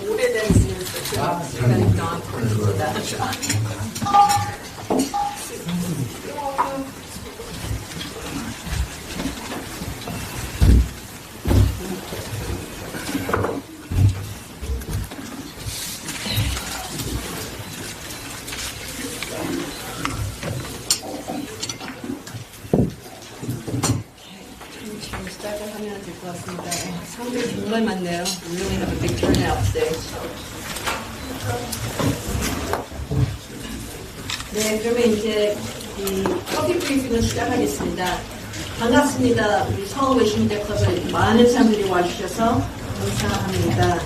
오래된 시간이니까 시작을 될 것 같습니다. 사람들이 정말 많네요. We really have a big turnout today. 네, 그러면 이제 이 커피 브리핑을 시작하겠습니다. 반갑습니다. 우리 한국외신기자클럽에 이렇게 많은 사람들이 와주셔서 감사합니다.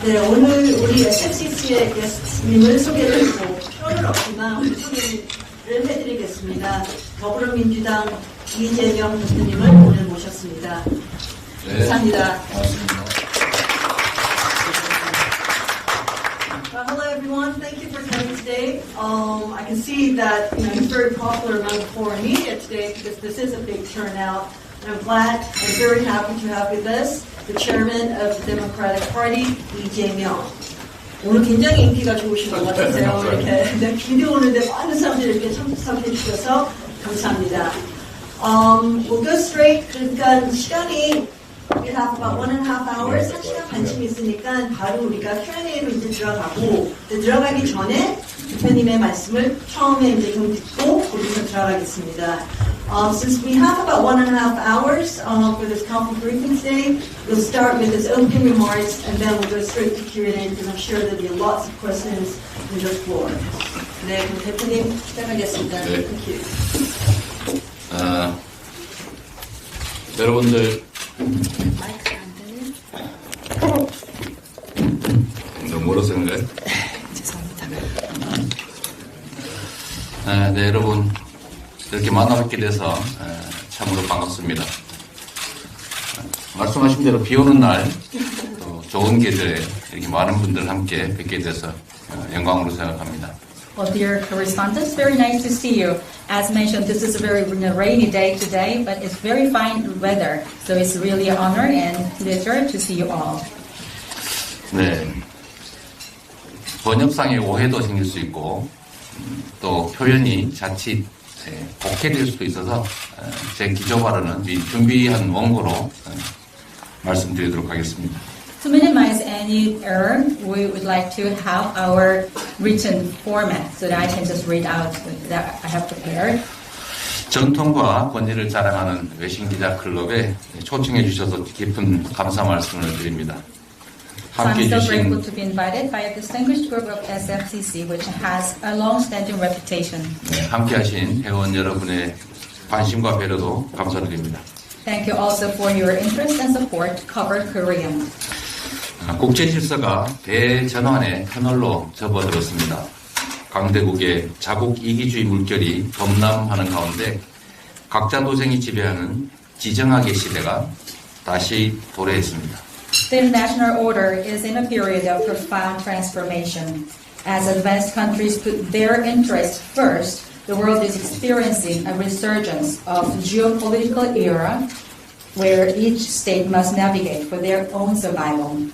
네, 오늘 우리 SFCC의 게스트님을 소개드리고 표는 없지만 우리 소개를 해드리겠습니다. 더불어민주당 이재명 대표님을 오늘 모셨습니다. 네, 감사합니다. 고맙습니다. Hello everyone, thank you for coming today. I can see that he's very popular among the foreign media today because this is a big turnout. And I'm glad and very happy to have with us the chairman of the Democratic Party, 이재명. 오늘 굉장히 인기가 좋으신 것 같으세요. 이렇게 네, 비디오 오는데 많은 사람들이 이렇게 참석해 주셔서 감사합니다. We'll go straight. 그러니까 시간이 we have about 1.5 hours, 1시간 반쯤 있으니까 바로 우리가 Q&A로 이제 들어가고 들어가기 전에 대표님의 말씀을 처음에 이제 좀 듣고 거기서 들어가겠습니다. Since we have about 1.5 hours for this conference briefing today, we'll start with his opening remarks and then we'll go straight to Q&A because I'm sure there'll be lots of questions on the floor. 네, 그럼 대표님 시작하겠습니다. 네. Thank you. 여러분들 너무 멀어서 그런가요? 죄송합니다. 네, 여러분 이렇게 만나뵙게 돼서 참으로 반갑습니다. 말씀하신 대로 비 오는 날 또 좋은 계절에 이렇게 많은 분들 함께 뵙게 돼서 영광으로 생각합니다. Well, dear correspondents, very nice to see you. As mentioned, this is a very rainy day today, but it's very fine weather. So it's really an honor and pleasure to see you all. 네, 번역상의 오해도 생길 수 있고 또 표현이 자칫 복해될 수도 있어서 제 기조 발언은 미리 준비한 원고로 말씀드리도록 하겠습니다. To minimize any error, we would like to have our written format so that I can just read out that I have prepared. 전통과 권위를 자랑하는 외신기자클럽에 초청해 주셔서 깊은 감사 말씀을 드립니다. So I'm 함께 so 해주신 grateful to be invited by a distinguished group of SFCC, which has a long-standing reputation. 함께하신 회원 여러분의 관심과 배려도 감사드립니다. Thank you also for your interest and support to cover Korean. 국제 질서가 대전환의 터널로 접어들었습니다. 강대국의 자국 이기주의 물결이 범람하는 가운데 각자 도생이 지배하는 지정학의 시대가 다시 도래했습니다. The international order is in a period of profound transformation. As advanced countries put their interests first, the world is experiencing a resurgence of the geopolitical era where each state must navigate for their own survival.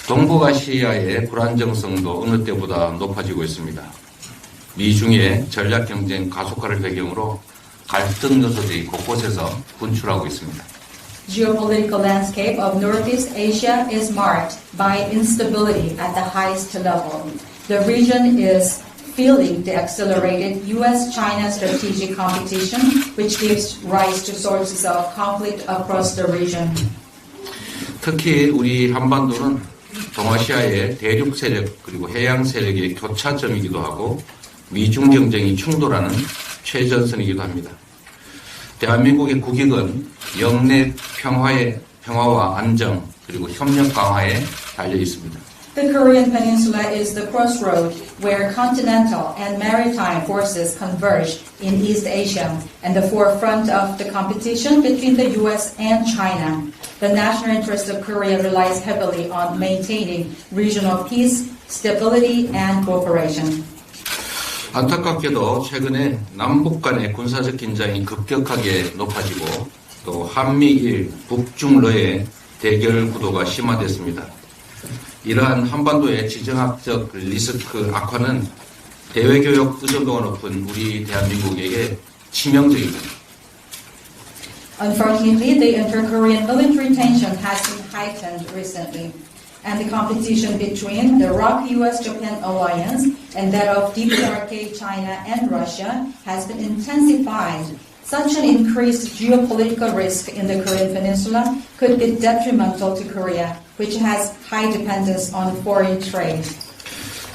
동북아시아의 불안정성도 어느 때보다 높아지고 있습니다. 미중의 전략 경쟁 가속화를 배경으로 갈등 요소들이 곳곳에서 분출하고 있습니다. Geopolitical landscape of Northeast Asia is marked by instability at the highest level. The region is feeling the accelerated U.S.-China strategic competition, which gives rise to sources of conflict across the region. 특히 우리 한반도는 동아시아의 대륙 세력 그리고 해양 세력의 교차점이기도 하고 미중 경쟁이 충돌하는 최전선이기도 합니다. 대한민국의 국익은 영내 평화와 안정 그리고 협력 강화에 달려 있습니다. The Korean Peninsula is the crossroad where continental and maritime forces converge in East Asia and the forefront of the competition between the U.S. and China. The national interest of Korea relies heavily on maintaining regional peace, stability, and cooperation. 안타깝게도 최근에 남북 간의 군사적 긴장이 급격하게 높아지고 또 한미일 북중러의 대결 구도가 심화됐습니다. 이러한 한반도의 지정학적 리스크 악화는 대외교역 의존도가 높은 우리 대한민국에게 치명적입니다. Unfortunately, the inter-Korean military tension has been heightened recently, and the competition between the ROK-US-Japan alliance and that of DPRK, China, and Russia has been intensified. Such an increased geopolitical risk in the Korean Peninsula could be detrimental to Korea, which has high dependence on foreign trade.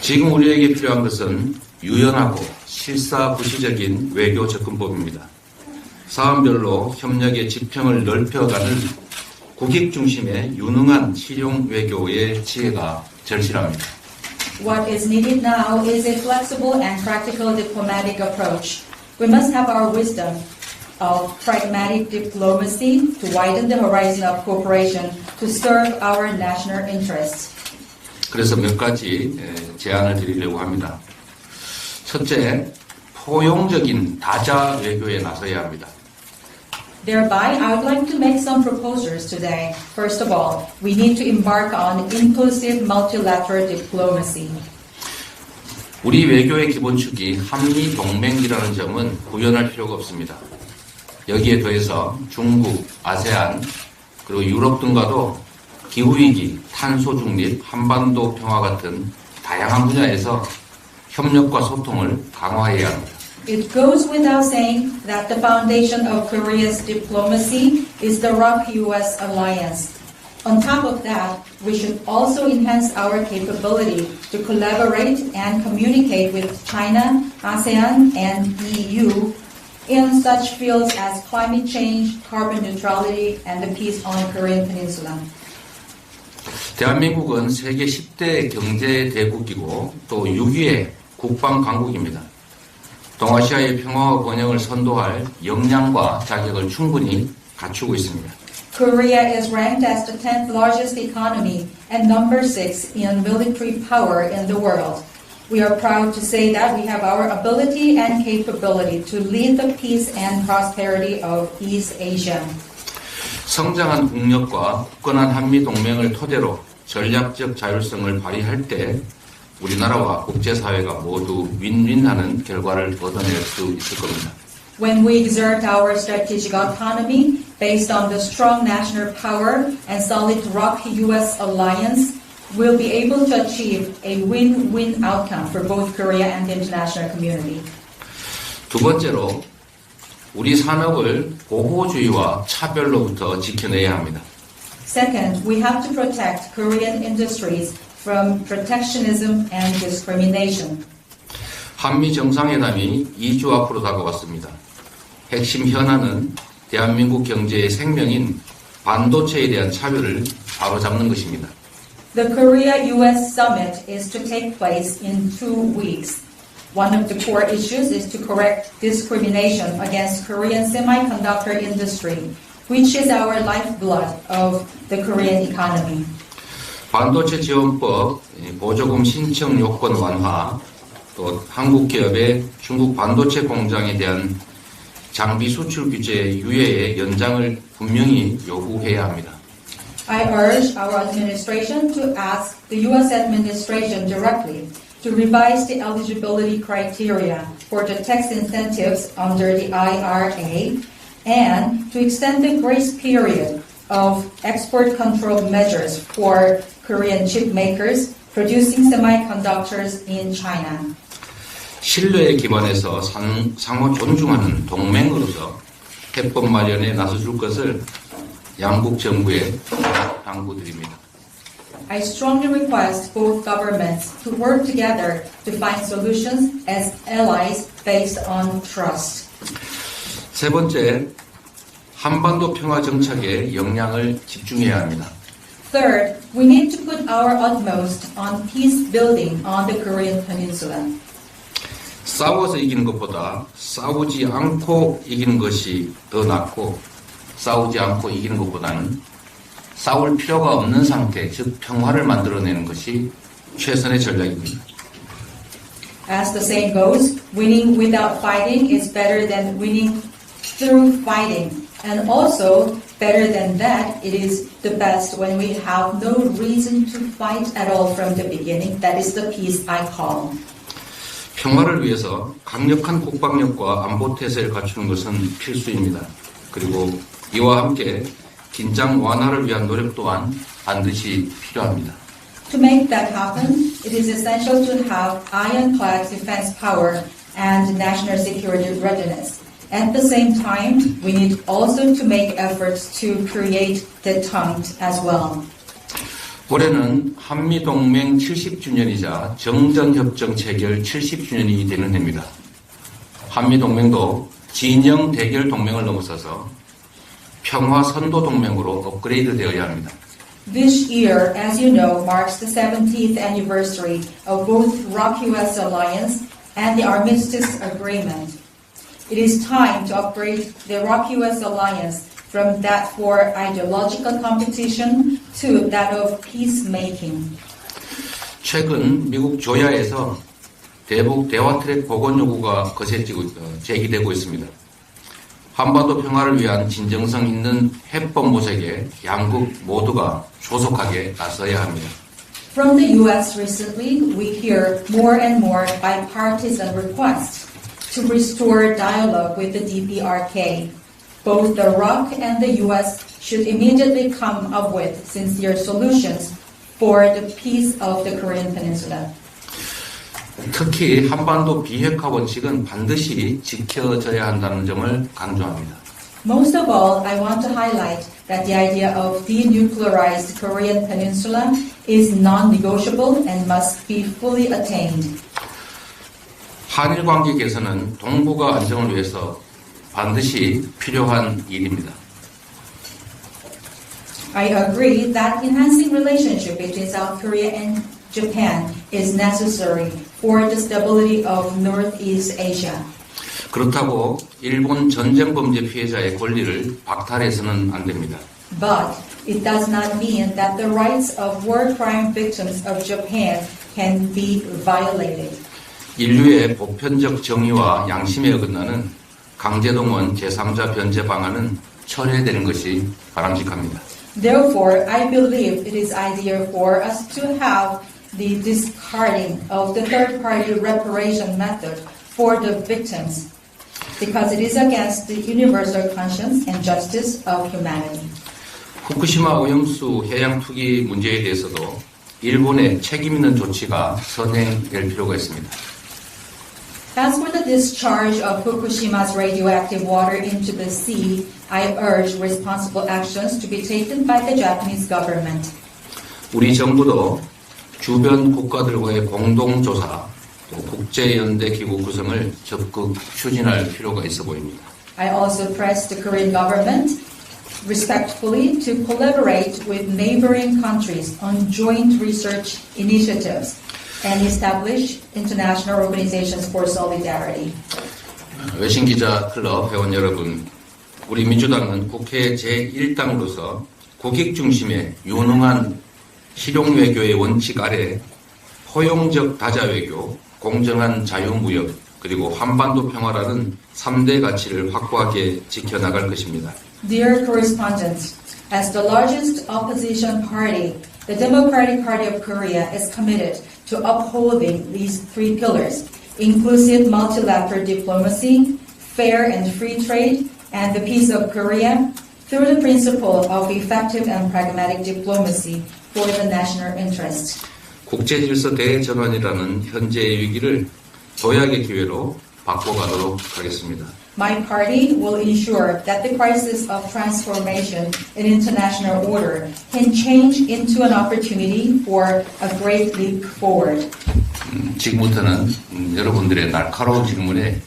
지금 우리에게 필요한 것은 유연하고 실사부시적인 외교 접근법입니다. 사안별로 협력의 지평을 넓혀가는 국익 중심의 유능한 실용 외교의 지혜가 절실합니다. What is needed now is a flexible and practical diplomatic approach. We must have our wisdom of pragmatic diplomacy to widen the horizon of cooperation to serve our national interests. 그래서 몇 가지 제안을 드리려고 합니다. 첫째, 포용적인 다자 외교에 나서야 합니다. Thereby, I would like to make some proposals today. First of all, we need to embark on inclusive multilateral diplomacy. 우리 외교의 기본축이 한미 동맹이라는 점은 구현할 필요가 없습니다. 여기에 더해서 중국, 아세안, 그리고 유럽 등과도 기후위기, 탄소 중립, 한반도 평화 같은 다양한 분야에서 협력과 소통을 강화해야 합니다. It goes without saying that the foundation of Korea's diplomacy is the ROK-US alliance. On top of that, we should also enhance our capability to collaborate and communicate with China, ASEAN, and EU in such fields as climate change, carbon neutrality, and the peace on the Korean Peninsula. 대한민국은 세계 10대 경제 대국이고 또 6위의 국방 강국입니다. 동아시아의 평화와 번영을 선도할 역량과 자격을 충분히 갖추고 있습니다. Korea is ranked as the 10th largest economy and number 6 in military power in the world. We are proud to say that we have our ability and capability to lead the peace and prosperity of East Asia. 성장한 국력과 굳건한 한미 동맹을 토대로 전략적 자율성을 발휘할 때 우리나라와 국제사회가 모두 윈윈하는 결과를 얻어낼 수 있을 겁니다. When we exert our strategic autonomy based on the strong national power and solid ROK-US alliance, we'll be able to achieve a win-win outcome for both Korea and the international community. 두 번째로 우리 산업을 보호주의와 차별로부터 지켜내야 합니다. Second, we have to protect Korean industries from protectionism and discrimination. 한미 정상회담이 2주 앞으로 다가왔습니다. 핵심 현안은 대한민국 경제의 생명인 반도체에 대한 차별을 바로잡는 것입니다. The Korea-US summit is to take place in 2 weeks. One of the core issues is to correct discrimination against Korean semiconductor industry, which is our lifeblood of the Korean economy. 반도체 지원법, 보조금 신청 요건 완화, 또 한국 기업의 중국 반도체 공장에 대한 장비 수출 규제 유예의 연장을 분명히 요구해야 합니다. I urge our administration to ask the U.S. administration directly to revise the eligibility criteria for the tax incentives under the IRA and to extend the grace period of export control measures for Korean chip makers producing semiconductors in China. 신뢰에 기반해서 상호 존중하는 동맹으로서 해법 마련에 나서줄 것을 양국 정부에 당부드립니다. I strongly request both governments to work together to find solutions as allies based on trust. 세 번째, 한반도 평화 정착에 역량을 집중해야 합니다. Third, we need to put our utmost on peace building on the Korean Peninsula. 싸워서 이기는 것보다 싸우지 않고 이기는 것이 더 낫고 싸우지 않고 이기는 것보다는 싸울 필요가 없는 상태, 즉 평화를 만들어내는 것이 최선의 전략입니다. As the saying goes, winning without fighting is better than winning through fighting. And also, better than that, it is the best when we have no reason to fight at all from the beginning. That is the peace I call. 평화를 위해서 강력한 국방력과 안보 태세를 갖추는 것은 필수입니다. 그리고 이와 함께 긴장 완화를 위한 노력 또한 반드시 필요합니다. To make that happen, it is essential to have ironclad defense power and national security readiness. At the same time, we need also to make efforts to create detente as well. 올해는 한미동맹 70주년이자 정전협정 체결 70주년이 되는 해입니다. 한미동맹도 진영 대결 동맹을 넘어서서 평화 선도 동맹으로 업그레이드 되어야 합니다. This year, as you know, marks the 70th anniversary of both ROK-US alliance and the armistice agreement. It is time to upgrade the ROK-US alliance from that for ideological competition to that of peacemaking. 최근 미국 조야에서 대북 대화 트랙 복원 요구가 거세지고 제기되고 있습니다. 한반도 평화를 위한 진정성 있는 해법 모색에 양국 모두가 조속하게 나서야 합니다. From the U.S. recently, we hear more and more bipartisan requests to restore dialogue with the DPRK. Both the ROK and the U.S. should immediately come up with sincere solutions for the peace of the Korean Peninsula. 특히 한반도 비핵화 원칙은 반드시 지켜져야 한다는 점을 강조합니다. Most of all, I want to highlight that the idea of denuclearized Korean Peninsula is non-negotiable and must be fully attained. 한일 관계 개선은 동북아 안정을 위해서 반드시 필요한 일입니다. I agree that enhancing relationship between South Korea and Japan is necessary for the stability of Northeast Asia. 그렇다고 일본 전쟁 범죄 피해자의 권리를 박탈해서는 안 됩니다. But it does not mean that the rights of war crime victims of Japan can be violated. 인류의 보편적 정의와 양심에 어긋나는 강제동원 제3자 변제 방안은 철회되는 것이 바람직합니다. Therefore, I believe it is ideal for us to have the discarding of the third-party reparation method for the victims, because it is against the universal conscience and justice of humanity. 후쿠시마 오염수 해양 투기 문제에 대해서도 일본의 책임 있는 조치가 선행될 필요가 있습니다. As for the discharge of Fukushima's radioactive water into the sea, I urge responsible actions to be taken by the Japanese government. 우리 정부도 주변 국가들과의 공동조사, 또 국제연대기구 구성을 적극 추진할 필요가 있어 보입니다. I also press the Korean government respectfully to collaborate with neighboring countries on joint research initiatives and establish international organizations for solidarity. 외신기자클럽 회원 여러분, 우리 민주당은 국회 제1당으로서 국익 중심의 유능한 실용외교의 원칙 아래 포용적 다자외교, 공정한 자유무역, 그리고 한반도 평화라는 3대 가치를 확고하게 지켜나갈 것입니다. Dear correspondents, as the largest opposition party, the Democratic Party of Korea is committed to upholding these three pillars: inclusive multilateral diplomacy, fair and free trade, and the peace of Korea through the principle of effective and pragmatic diplomacy for the national interest. 국제질서 대전환이라는 현재의 위기를 도약의 기회로 바꿔가도록 하겠습니다. My party will ensure that the crisis of transformation in international order can change into an opportunity for a great leap forward. 지금부터는 여러분들의 날카로운 질문에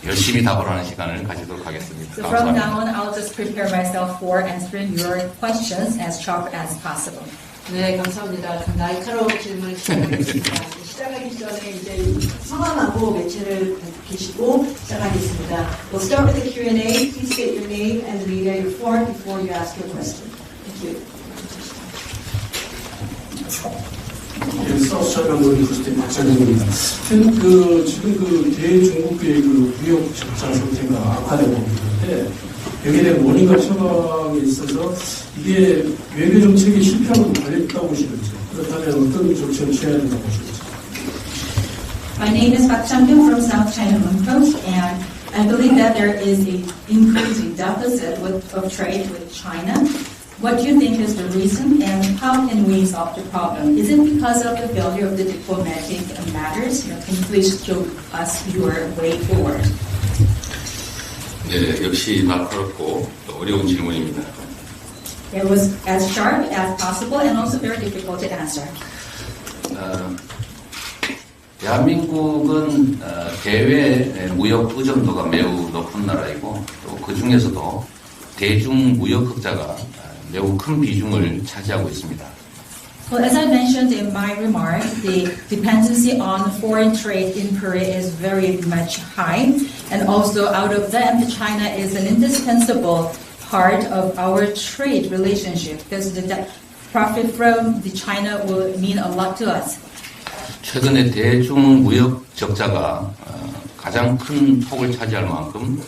열심히 답을 하는 시간을 가지도록 하겠습니다. So from now 감사합니다. on, I'll just prepare myself for answering your questions as sharp as possible. 네, 감사합니다. 그럼 날카로운 질문 시작하겠습니다. 시작하기 전에 이제 성함하고 매체를 계시고 시작하겠습니다. We'll start with the Q&A. Please state your name and the media you're for before you ask your question. Thank you. 사업자변호인 구스팀 박찬현입니다. 지금 대중국의 무역 적자 상태가 악화되고 있는데 여기에 대한 원인과 처방에 있어서 이게 외교 정책이 실패하고 관련있다고 보시는지 그렇다면 어떤 조치를 취해야 된다고 보시는지. My name is Park Chang-kyung from South China Morning Post, and I believe that there is an increasing deficit of trade with China. What do you think is the reason, and how can we solve the problem? Is it because of the failure of the diplomatic matters? Can you please show us your way forward? 네, 역시 날카롭고 또 어려운 질문입니다. It was as sharp as possible and also very difficult to answer. 대한민국은 대외 무역 의존도가 매우 높은 나라이고 또 그 중에서도 대중 무역 흑자가 매우 큰 비중을 차지하고 있습니다. Well, as I mentioned in my remark, the dependency on foreign trade in Korea is very much high, and also out of that, China is an indispensable part of our trade relationship because the profit from the China will mean a lot to us. 최근에 대중 무역 적자가 가장 큰 폭을 차지할 만큼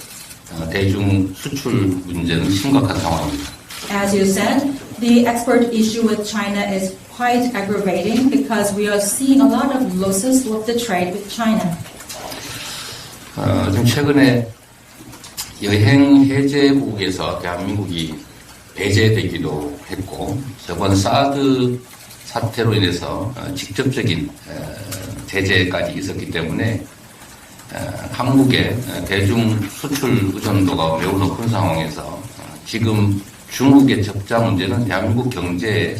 대중 수출 문제는 심각한 상황입니다. As you said, the export issue with China is quite aggravating because we are seeing a lot of losses with the trade with China. 좀 최근에 여행 해제국에서 대한민국이 배제되기도 했고 저번 사드 사태로 인해서 직접적인 제재까지 있었기 때문에 한국의 대중 수출 의존도가 매우 높은 상황에서 지금 중국의 적자 문제는 대한민국 경제의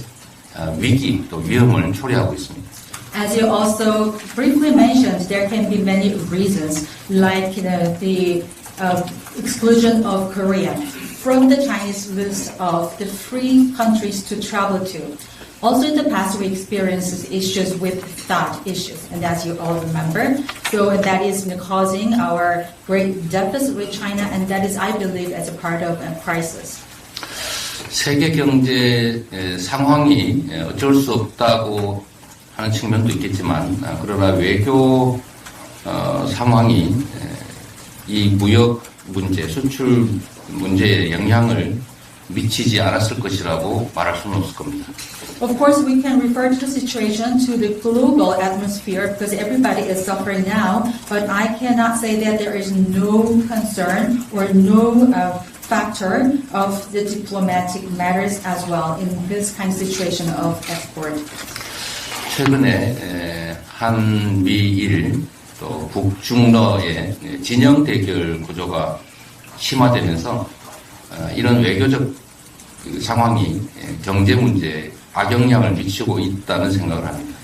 위기 또 위험을 초래하고 있습니다. As you also briefly mentioned, there can be many reasons, like the exclusion of Korea from the Chinese list of the free countries to travel to. Also in the past, we experienced issues with that issues, and as you all remember, so that is causing our great deficit with China, and that is, I believe, as a part of a crisis. 세계 경제 상황이 어쩔 수 없다고 하는 측면도 있겠지만 그러나 외교 상황이 이 무역 문제, 수출 문제에 영향을 미치지 않았을 것이라고 말할 수는 없을 겁니다. Of course, we can refer to the situation to the global atmosphere because everybody is suffering now, but I cannot say that there is no concern or no factor of the diplomatic matters as well in this kind of situation of export. 최근에 한미일 또 북중러의 진영 대결 구조가 심화되면서 이런 외교적 상황이 경제 문제에 악영향을 미치고 있다는 생각을 합니다.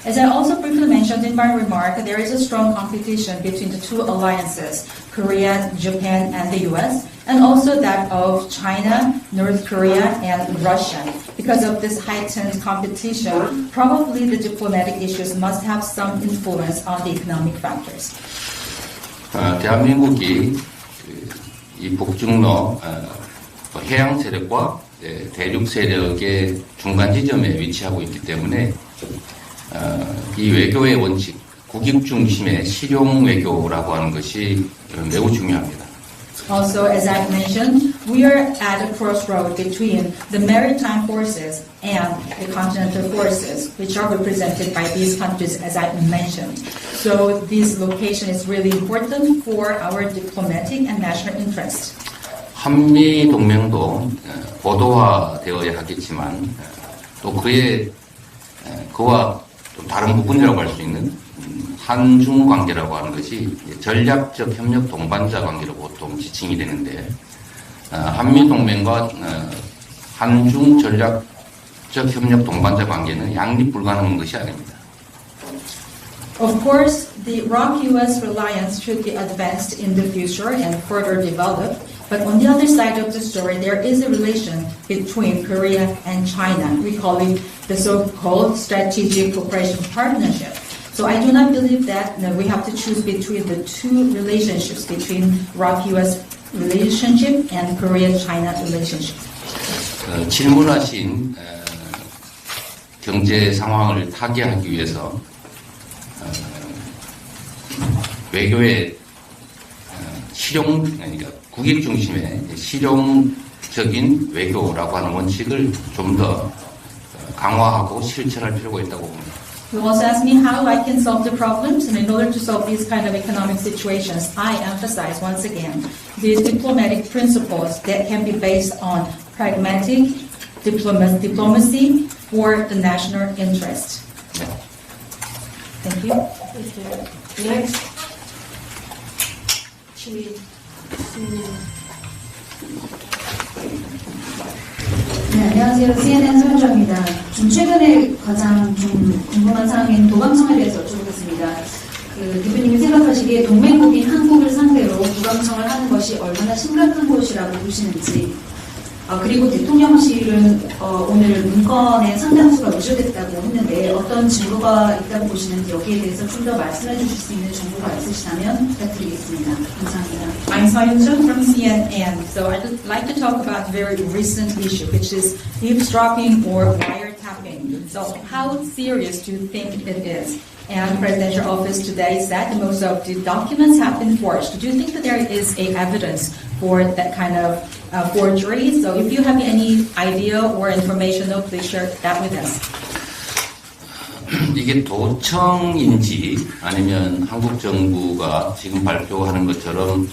As I also briefly mentioned in my remark, there is a strong competition between the two alliances, Korea, Japan, and the US, and also that of China, North Korea, and Russia. Because of this heightened competition, probably the diplomatic issues must have some influence on the economic factors. 대한민국이 이 북중러 해양 세력과 대륙 세력의 중간 지점에 위치하고 있기 때문에 이 외교의 원칙, 국익 중심의 실용 외교라고 하는 것이 매우 중요합니다. Also, as I mentioned, we are at a crossroad between the maritime forces and the continental forces, which are represented by these countries, as I mentioned. So this location is really important for our diplomatic and national interest. 한미 동맹도 고도화되어야 하겠지만 또 그와 좀 다른 부분이라고 할 수 있는 한중 관계라고 하는 것이 전략적 협력 동반자 관계로 보통 지칭이 되는데 한미 동맹과 한중 전략적 협력 동반자 관계는 양립 불가능한 것이 아닙니다. Of course, the ROK-US reliance should be advanced in the future and further developed. But on the other side of the story, there is a relation between Korea and China. We call it the so-called strategic cooperation partnership. So I do not believe that we have to choose between the two relationships, between ROK-US relationship and Korea-China relationship. 질문하신 경제 상황을 타개하기 위해서 외교의 그러니까 국익 중심의 실용적인 외교라고 하는 원칙을 좀 더 강화하고 실천할 필요가 있다고 봅니다. You also asked me how I can solve the problems, and in order to solve these kind of economic situations, I emphasize once again these diplomatic principles that can be based on pragmatic diplomacy for the national interest. 네. Thank you. Next. 네, 안녕하세요. CNN 서현정입니다. 좀 최근에 가장 좀 궁금한 사항인 도감청에 대해서 여쭤보겠습니다. 대표님이 생각하시기에 동맹국인 한국을 상대로 도감청을 하는 것이 얼마나 심각한 것이라고 보시는지, 그리고 대통령실은 오늘 문건에 상당수가 누적됐다고 했는데 어떤 증거가 있다고 보시는지 여기에 대해서 좀 더 말씀해 주실 수 있는 정보가 있으시다면 부탁드리겠습니다. 감사합니다. I'm Soyeon from CNN. So I'd like to talk about a very recent issue, which is eavesdropping or wiretapping. So how serious do you think it is? And the presidential office today said that most of the documents have been forged. Do you think that there is a evidence for that kind of forgery? So if you have any idea or information, please share that with us. 이게 도청인지 아니면 한국 정부가 지금 발표하는 것처럼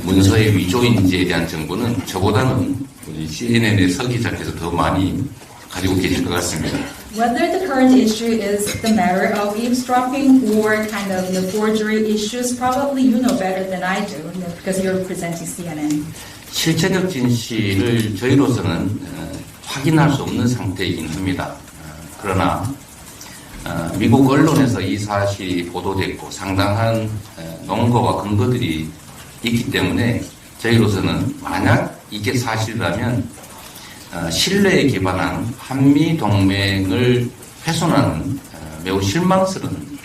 문서의 위조인지에 대한 정보는 저보다는 우리 CNN의 서 기자께서 더 많이 가지고 계실 것 같습니다. Whether the current issue is the matter of eavesdropping or kind of the forgery issues, probably you know better than I do because you're presenting CNN. 실체적 진실을 저희로서는 확인할 수 없는 상태이긴 합니다. 그러나 미국 언론에서 이 사실이 보도됐고 상당한 논거와 근거들이 있기 때문에 저희로서는 만약 이게 사실이라면 신뢰에 기반한 한미 동맹을 훼손하는 매우 실망스러운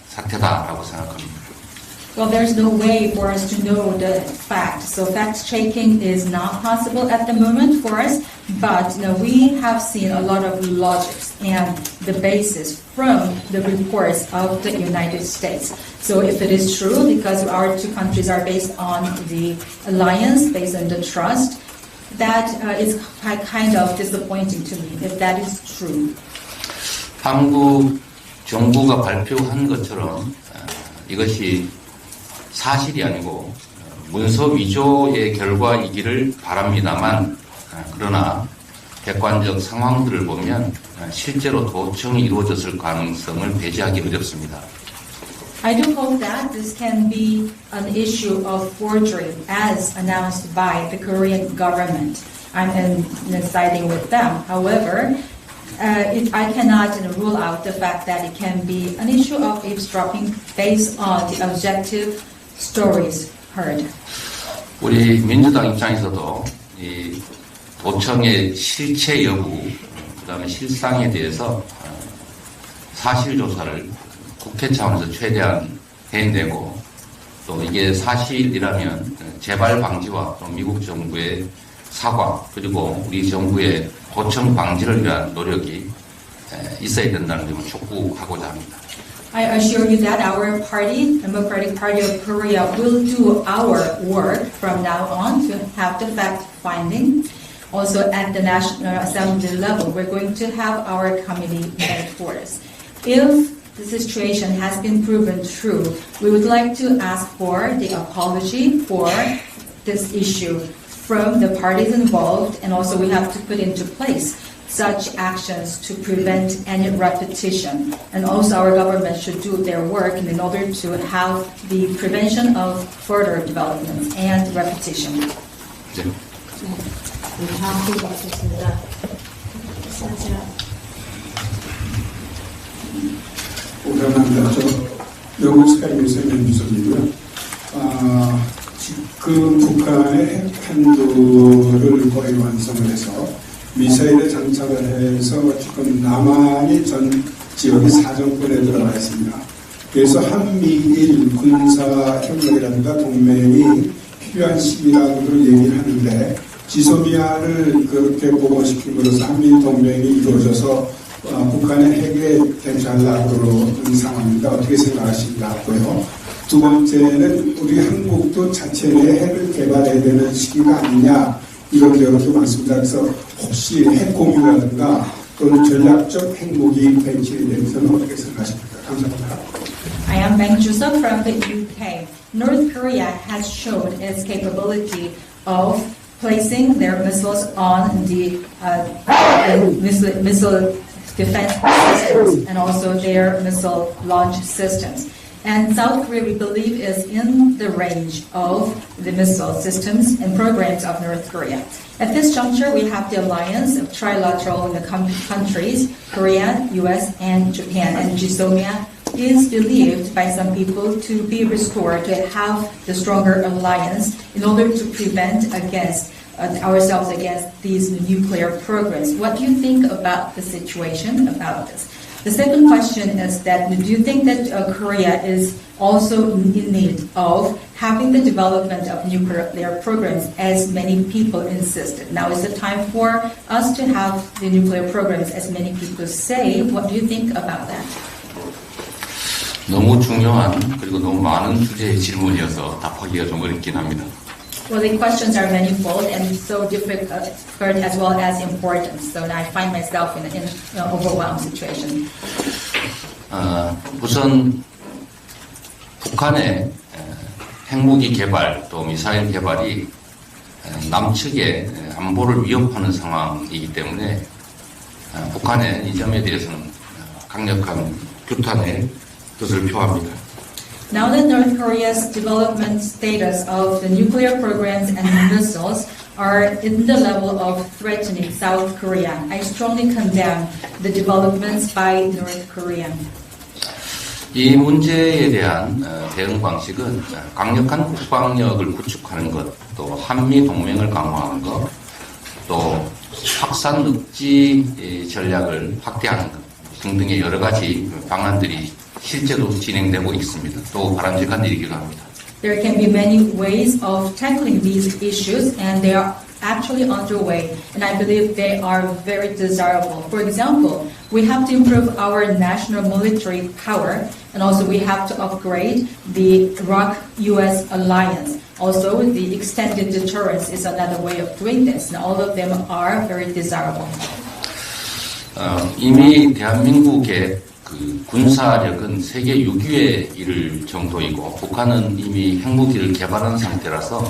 사태다라고 생각합니다. Well, there's no way for us to know the fact. So fact-checking is not possible at the moment for us. But we have seen a lot of logics and the basis from the reports of the United States. So if it is true, because our two countries are based on the alliance, based on the trust, that is kind of disappointing to me, if that is true. 한국 정부가 발표한 것처럼 이것이 사실이 아니고 문서 위조의 결과이기를 바랍니다만 그러나 객관적 상황들을 보면 실제로 도청이 이루어졌을 가능성을 배제하기 어렵습니다. I do hope that this can be an issue of forgery as announced by the Korean government. I'm siding with them. However, I cannot rule out the fact that it can be an issue of eavesdropping based on the objective stories heard. 우리 민주당 입장에서도 이 도청의 실체 여부, 그다음에 실상에 대해서 사실 조사를 국회 차원에서 최대한 해내고 또 이게 사실이라면 재발 방지와 또 미국 정부의 사과 그리고 우리 정부의 도청 방지를 위한 노력이 있어야 된다는 점을 촉구하고자 합니다. I assure you that our party, Democratic Party of Korea, will do our work from now on to have the fact-finding. Also at the National Assembly level, we're going to have our committee made for us. If the situation has been proven true, we would like to ask for the apology for this issue from the parties involved, and also we have to put into place such actions to prevent any repetition. And also our government should do their work in order to have the prevention of further development and repetition. 네. 다음 분 받겠습니다. 감사합니다. 영국스카이 유세민 주석이고요. 지금 북한의 핵 한도를 거의 완성을 해서 미사일에 장착을 해서 지금 남한이 전 지역이 사정권에 들어가 있습니다. 그래서 한미일 군사 협력이라든가 동맹이 필요한 시기라고 얘기를 하는데 지소미아를 그렇게 복원시킴으로써 한미일 동맹이 이루어져서 북한의 핵에 대처하려고 하는 상황입니다. 어떻게 생각하십니까? 고요. 두 번째는 우리 한국도 자체 내 핵을 개발해야 되는 시기가 아니냐 이렇게 말씀드립니다. 그래서 혹시 핵 공유라든가 또는 전략적 핵무기 배치에 대해서는 어떻게 생각하십니까? 감사합니다. I am Bang Joo-seok from the UK. North Korea has shown its capability of placing their missiles on the missile defense systems and also their missile launch systems. And South Korea, we believe, is in the range of the missile systems and programs of North Korea. At this juncture, we have the alliance of trilateral in the countries, Korea, US, and Japan. And GSOMIA is believed by some people to be restored, to have the stronger alliance in order to prevent against ourselves against these nuclear programs. What do you think about the situation about this? The second question is that do you think that Korea is also in need of having the development of nuclear programs as many people insisted? Now is the time for us to have the nuclear programs as many people say. What do you think about that? 너무 중요한 그리고 너무 많은 주제의 질문이어서 답하기가 좀 어렵긴 합니다. Well, the questions are manifold and so difficult as well as important. So now I find myself in an overwhelmed situation. 우선 북한의 핵무기 개발 또 미사일 개발이 남측의 안보를 위협하는 상황이기 때문에 북한의 이 점에 대해서는 강력한 규탄의 뜻을 표합니다. Now that North Korea's development status of the nuclear programs and missiles are in the level of threatening South Korea, I strongly condemn the developments by North Korea. 이 문제에 대한 대응 방식은 강력한 국방력을 구축하는 것, 또 한미 동맹을 강화하는 것, 또 확산 억지 전략을 확대하는 것 등등의 여러 가지 방안들이 실제로 진행되고 있습니다. 또 바람직한 일이기도 합니다. There can be many ways of tackling these issues, and they are actually underway, and I believe they are very desirable. For example, we have to improve our national military power, and also we have to upgrade the ROK-US alliance. Also, the extended deterrence is another way of doing this, and all of them are very desirable. 이미 대한민국의 군사력은 세계 6위에 이를 정도이고 북한은 이미 핵무기를 개발한 상태라서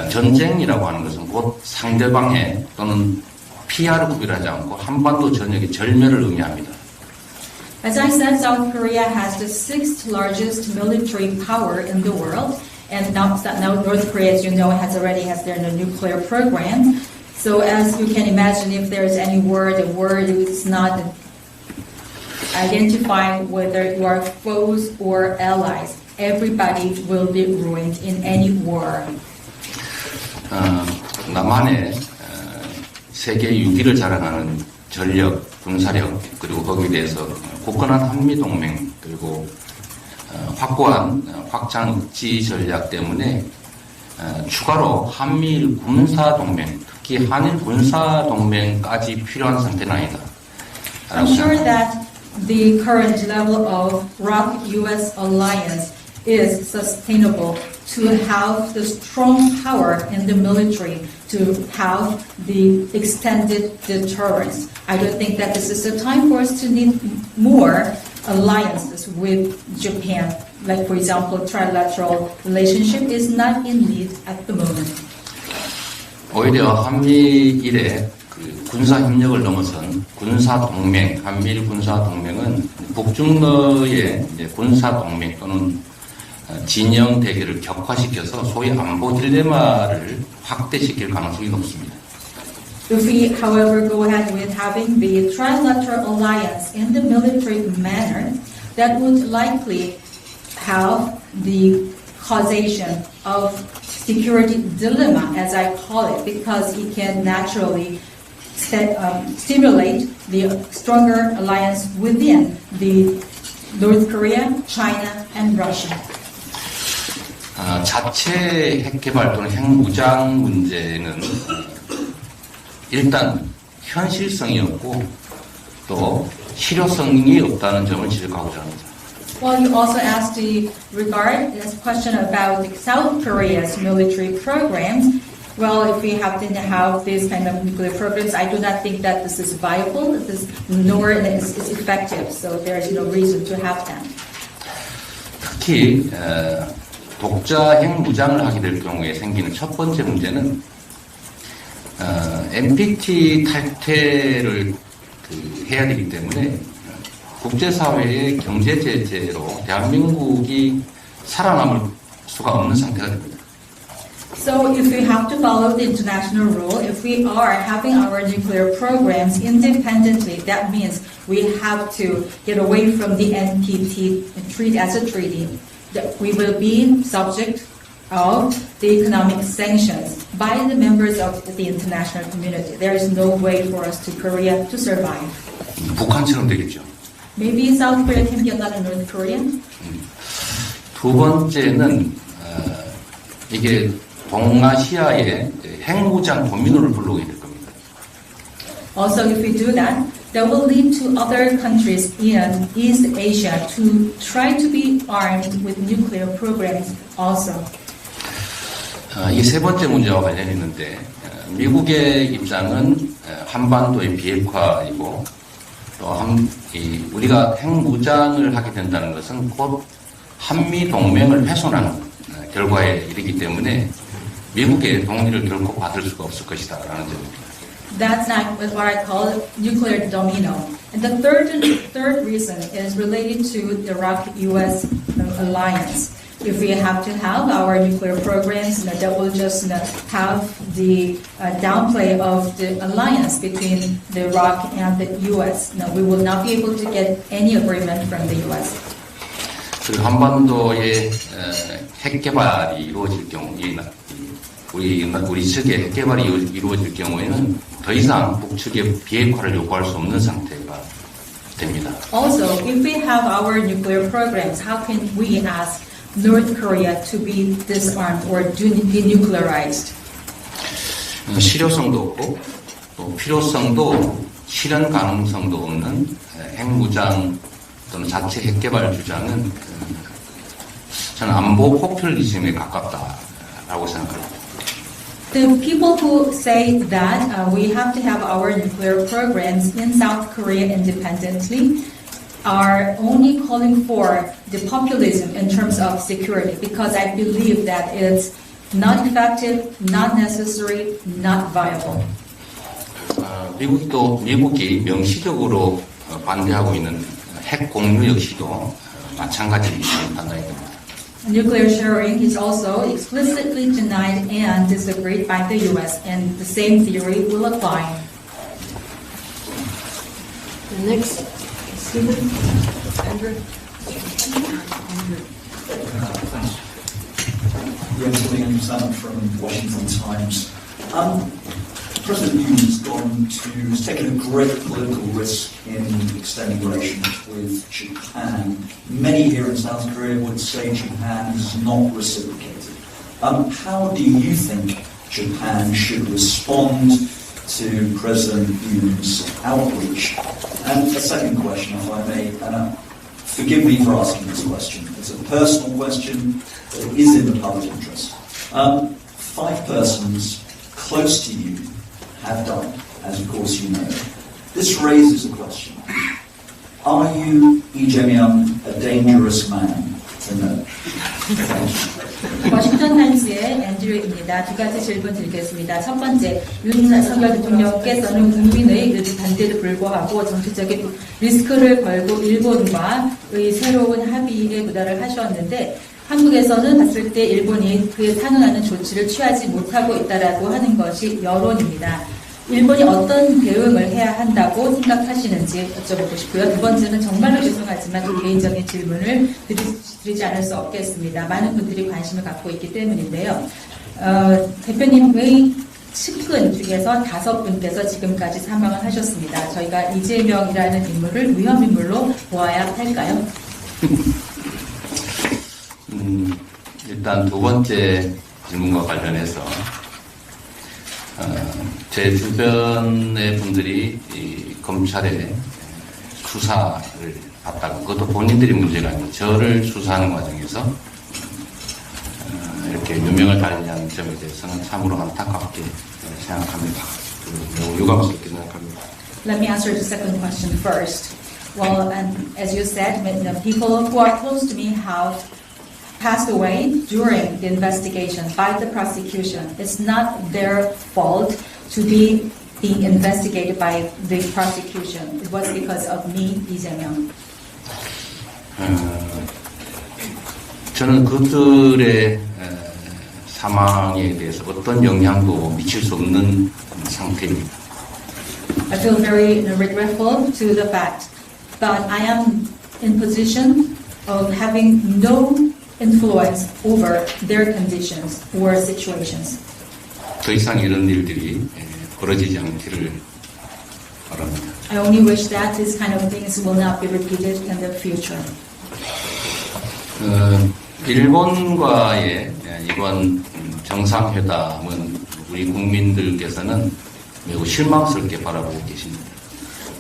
전쟁이라고 하는 것은 곧 상대방의 또는 피하를 구별하지 않고 한반도 전역의 절멸을 의미합니다. As I said, South Korea has the sixth largest military power in the world, and now North Korea, as you know, has their nuclear program. So as you can imagine, if there is any war, the word is not identifying whether you are foes or allies. Everybody will be ruined in any war. 남한의 세계 6위를 자랑하는 전력, 군사력, 그리고 거기에 대해서 굳건한 한미동맹, 그리고 확고한 확장 억지 전략 때문에 추가로 한미일 군사동맹, 특히 한일 군사동맹까지 필요한 상태는 아니다. I'm sure that the current level of ROK-US alliance is sustainable to have the strong power in the military, to have the extended deterrence. I don't think that this is a time for us to need more alliances with Japan. Like, for example, trilateral relationship is not in need at the moment. 오히려 한미일의 군사 협력을 넘어선 군사 동맹, 한미일 군사 동맹은 북중러의 군사 동맹 또는 진영 대결을 격화시켜서 소위 안보 딜레마를 확대시킬 가능성이 높습니다. If we, however, go ahead with having the trilateral alliance in the military manner, that would likely have the causation of security dilemma, as I call it, because it can naturally stimulate the stronger alliance within the North Korea, China, and Russia. 자체 핵개발 또는 핵무장 문제는 일단 현실성이 없고 또 실효성이 없다는 점을 지적하고자 합니다. Well, you also asked this question about South Korea's military programs. Well, if we happen to have these kind of nuclear programs, I do not think that this is viable, nor is it effective. So there is no reason to have them. 특히 독자 핵무장을 하게 될 경우에 생기는 첫 번째 문제는 NPT 탈퇴를 해야 되기 때문에 국제사회의 경제 제재로 대한민국이 살아남을 수가 없는 상태가 됩니다. So if we have to follow the international rule, if we are having our nuclear programs independently, that means we have to get away from the NPT treaty as a treaty. That we will be subject of the economic sanctions by the members of the international community. There is no way for us to Korea to survive. 북한처럼 되겠죠. Maybe South Korea can be another North Korea. 두 번째는 이게 동아시아의 핵무장 도미노를 불러오게 될 겁니다. Also, if we do that, that will lead to other countries in East Asia to try to be armed with nuclear programs also. 이 세 번째 문제와 관련이 있는데 미국의 입장은 한반도의 비핵화이고 또 우리가 핵무장을 하게 된다는 것은 곧 한미 동맹을 훼손하는 결과에 이르기 때문에 미국의 동의를 결코 받을 수가 없을 것이다라는 점입니다. That's not what I call nuclear domino. And the third reason is related to the Iraq-U.S. alliance. If we have to have our nuclear programs, that will just have the downplay of the alliance between the Iraq and the U.S. We will not be able to get any agreement from the U.S. 그리고 한반도의 핵개발이 이루어질 경우, 우리 측의 핵개발이 이루어질 경우에는 더 이상 북측의 비핵화를 요구할 수 없는 상태가 됩니다. Also, if we have our nuclear programs, how can we ask North Korea to be disarmed or denuclearized? 실효성도 없고 또 필요성도 실현 가능성도 없는 핵무장 또는 자체 핵개발 주장은 저는 안보 포퓰리즘에 가깝다라고 생각합니다. The people who say that we have to have our nuclear programs in South Korea independently are only calling for the populism in terms of security, because I believe that it's not effective, not necessary, not viable. 미국이 명시적으로 반대하고 있는 핵 공유 역시도 마찬가지 판단이 됩니다. Nuclear sharing is also explicitly denied and disagreed by the U.S., and the same theory will apply. The next, Stephen, Andrew. Andrew Salmon from Washington Times. President Yoon has taken a great political risk in extending relations with Japan. Many here in South Korea would say Japan has not reciprocated. How do you think Japan should respond to President Yoon's outreach? And a second question, if I may, and forgive me for asking this question. It's a personal question, but it is in the public interest. 5 persons close to you have died, as of course you know. This raises a question. Are you, Lee Jae-myung, a dangerous man to know? 워싱턴 타임스의 앤드류입니다. 두 가지 질문 드리겠습니다. 첫 번째, 윤석열 대통령께서는 국민의 반대에도 불구하고 정치적인 리스크를 걸고 일본과의 새로운 합의에 도달을 하셨는데, 한국에서는 봤을 때 일본이 그에 상응하는 조치를 취하지 못하고 있다라고 하는 것이 여론입니다. 일본이 어떤 대응을 해야 한다고 생각하시는지 여쭤보고 싶고요. 두 번째는 정말로 죄송하지만 좀 개인적인 질문을 드리지 않을 수 없겠습니다. 많은 분들이 관심을 갖고 있기 때문인데요. 대표님의 측근 중에서 5분께서 지금까지 사망을 하셨습니다. 저희가 이재명이라는 인물을 위험인물로 보아야 할까요? 일단 두 번째 질문과 관련해서 제 주변의 분들이 이 검찰의 수사를 받다가 그것도 본인들이 문제가 아니고 저를 수사하는 과정에서 이렇게 누명을 달리는 점에 대해서는 참으로 안타깝게 생각합니다. 매우 유감스럽게 생각합니다. Let me answer the second question first. Well, and as you said, the people who are close to me have passed away during the investigation by the prosecution. It's not their fault to be being investigated by the prosecution. It was because of me, 이재명. 저는 그들의 사망에 대해서 어떤 영향도 미칠 수 없는 상태입니다. I feel very regretful to the fact that I am in position of having no influence over their conditions or situations. 더 이상 이런 일들이 벌어지지 않기를 바랍니다. I only wish that this kind of things will not be repeated in the future. 일본과의 이번 정상회담은 우리 국민들께서는 매우 실망스럽게 바라보고 계십니다.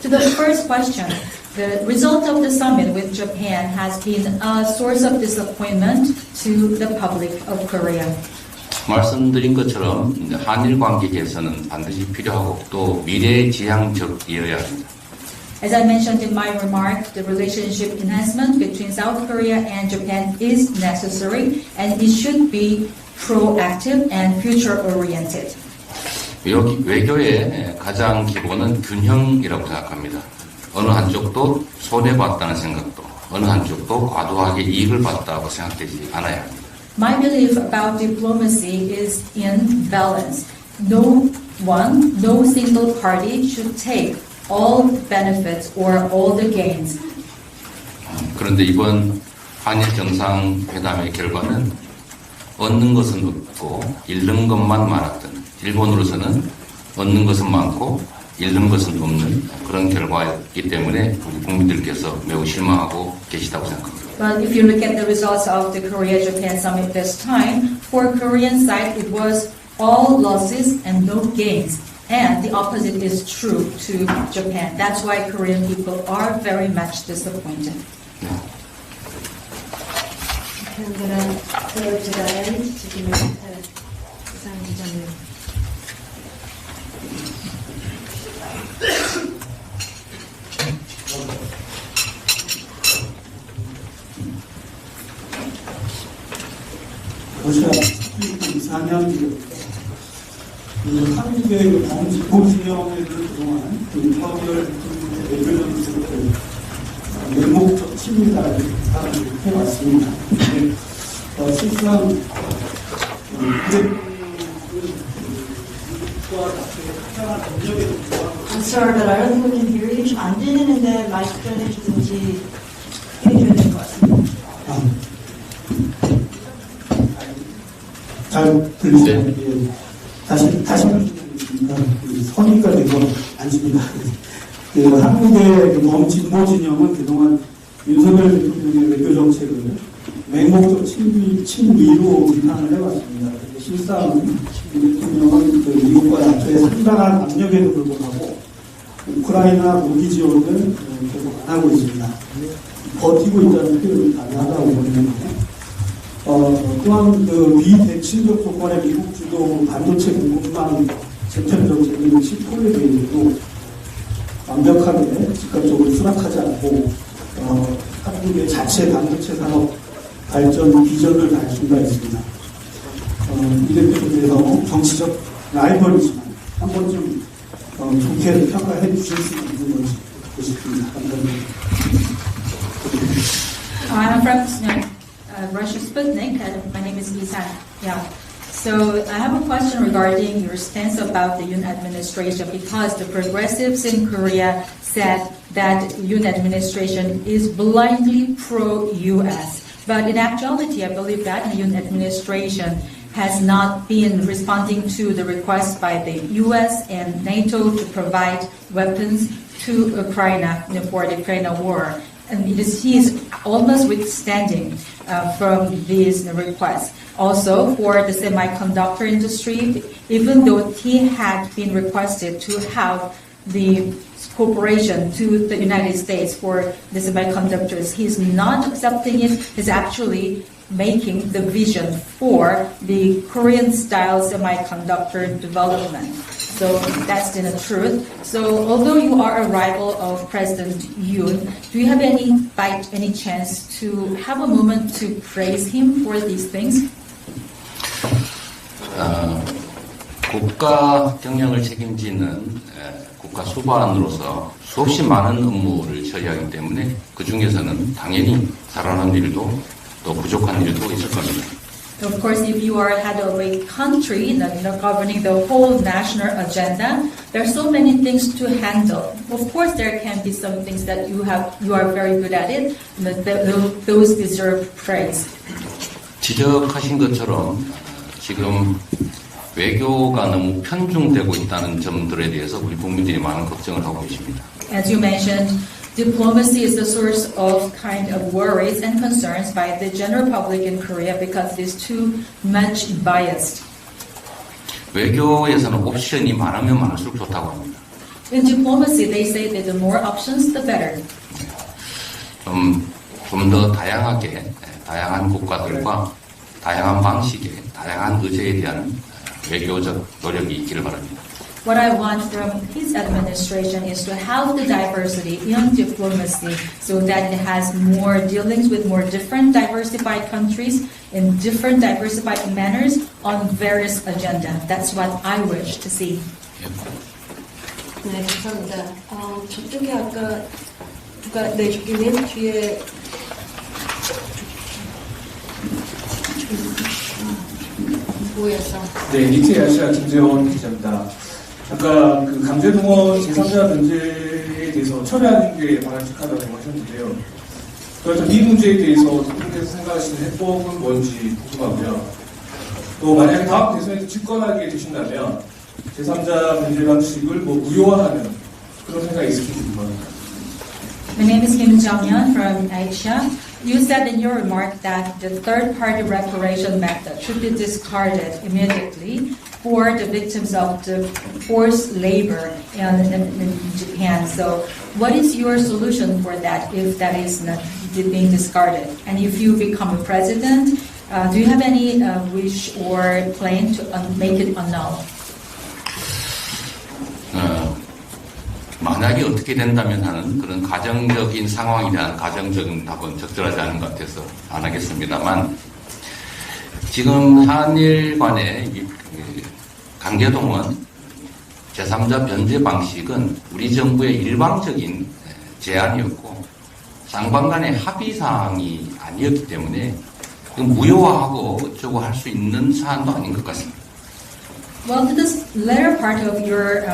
To the first question, the result of the summit with Japan has been a source of disappointment to the public of Korea. 말씀드린 것처럼 한일 관계 개선은 반드시 필요하고 또 미래지향적이어야 합니다. As I mentioned in my remark, the relationship enhancement between South Korea and Japan is necessary and it should be proactive and future-oriented. 외교의 가장 기본은 균형이라고 생각합니다. 어느 한쪽도 손해봤다는 생각도, 어느 한쪽도 과도하게 이익을 봤다고 생각되지 않아야 합니다. My belief about diplomacy is in balance. No one, no single party should take all the benefits or all the gains. 그런데 이번 한일 정상회담의 결과는 얻는 것은 없고 잃는 것만 많았던, 일본으로서는 얻는 것은 많고 잃는 것은 없는 그런 결과이기 때문에 우리 국민들께서 매우 실망하고 계시다고 생각합니다. But if you look at the results of the Korea-Japan summit this time, for Korean side it was all losses and no gains. And the opposite is true to Japan. That's why Korean people are very much disappointed. I'm going to go to the end to give me 이상 기자님. 러시아 4년 한국의 방지하기 그동안 윤석열 대표적인 맹목적 친밀하게 해왔습니다. 실상 I'm sorry, but I don't think we can hear you. 좀 안 들리는데 마이크 꺼내주든지 해줘야 될 것 같습니다. 잘 들리시나요? 다시 말씀드리겠습니다. 선의가 되고 않습니다. 한국의 범진보 진영은 그동안 윤석열 대통령의 외교 정책을 맹목적 친미로 비판을 해왔습니다. 실상 대통령은 미국과 나토의 상당한 압력에도 불구하고 우크라이나 무기 지원을 계속 안 하고 있습니다. 버티고 있다는 표현이 가능하다고 보는데 또한 비대칭적 조건의 미국 주도 반도체 공급망 재편 정책은 10%에 대해서도 완벽하게 즉각적으로 수락하지 않고 한국의 자체 반도체 산업 발전 비전을 달 수가 있습니다. 이 대표님께서 정치적 라이벌이지만 한 번쯤 좋게 평가해 주실 수 있는 것이 싶습니다. 감사합니다. I'm from Russia Sputnik. My name is Isan. Yeah. So I have a question regarding your stance about the Yoon administration, because the progressives in Korea said that Yoon administration is blindly pro-US. But in actuality, I believe that the Yoon administration has not been responding to the request by the US and NATO to provide weapons to Ukraine for the Ukraine war. And he is almost withstanding from these requests. Also, for the semiconductor industry, even though he had been requested to have the cooperation to the United States for the semiconductors, he's not accepting it. He's actually making the vision for the Korean-style semiconductor development. So that's the truth. So although you are a rival of President Yoon, do you have any chance to have a moment to praise him for these things? 국가 경영을 책임지는 국가 수반으로서 수없이 많은 업무를 처리하기 때문에 그 중에서는 당연히 잘하는 일도 또 부족한 일도 있을 겁니다. Of course, if you are head of a country governing the whole national agenda, there are so many things to handle. Of course, there can be some things that you are very good at it, but those deserve praise. 지적하신 것처럼 지금 외교가 너무 편중되고 있다는 점들에 대해서 우리 국민들이 많은 걱정을 하고 계십니다. As you mentioned, diplomacy is the source of kind of worries and concerns by the general public in Korea because it is too much biased. 외교에서는 옵션이 많으면 많을수록 좋다고 합니다. In diplomacy, they say that the more options, the better. 좀 더 다양하게, 다양한 국가들과 다양한 방식의, 다양한 의제에 대한 외교적 노력이 있기를 바랍니다. What I want from his administration is to have the diversity in diplomacy so that it has more dealings with more different diversified countries in different diversified manners on various agenda. That's what I wish to see. 네, 감사합니다. 저쪽에 아까 누가 저기 맨 뒤에 뭐였어? 네, 니트 아시아 김재원 기자입니다. 아까 그 강제동원 제3자 문제에 대해서 철회하는 게 바람직하다고 하셨는데요. 그래서 이 문제에 대해서 대통령께서 생각하시는 해법은 뭔지 궁금하고요. 또 만약에 다음 대선에서 집권하게 되신다면 제3자 문제 방식을 무효화하는 그런 생각이 있으신지 궁금합니다. My name is Kim Jong-yeon from Asia. You said in your remark that the third-party reparation method should be discarded immediately for the victims of the forced labor in Japan. So what is your solution for that if that is not being discarded? And if you become a president, do you have any wish or plan to make it annul? 만약에 어떻게 된다면 하는 그런 가정적인 상황에 대한 가정적인 답은 적절하지 않은 것 같아서 안 하겠습니다만 지금 한일 간의 강제동원 제3자 변제 방식은 우리 정부의 일방적인 제안이었고 장관 간의 합의사항이 아니었기 때문에 무효화하고 어쩌고 할 수 있는 사안도 아닌 것 같습니다. Well, this latter part of your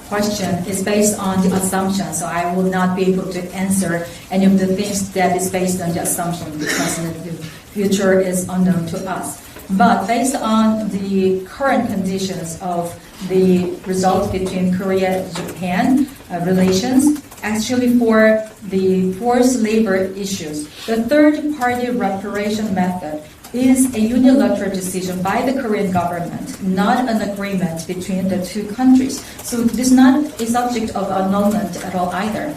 question is based on the assumption, so I will not be able to answer any of the things that is based on the assumption because the future is unknown to us. But based on the current conditions of the result between Korea and Japan relations, actually for the forced labor issues, the third-party reparation method is a unilateral decision by the Korean government, not an agreement between the two countries. So it is not a subject of annulment at all either.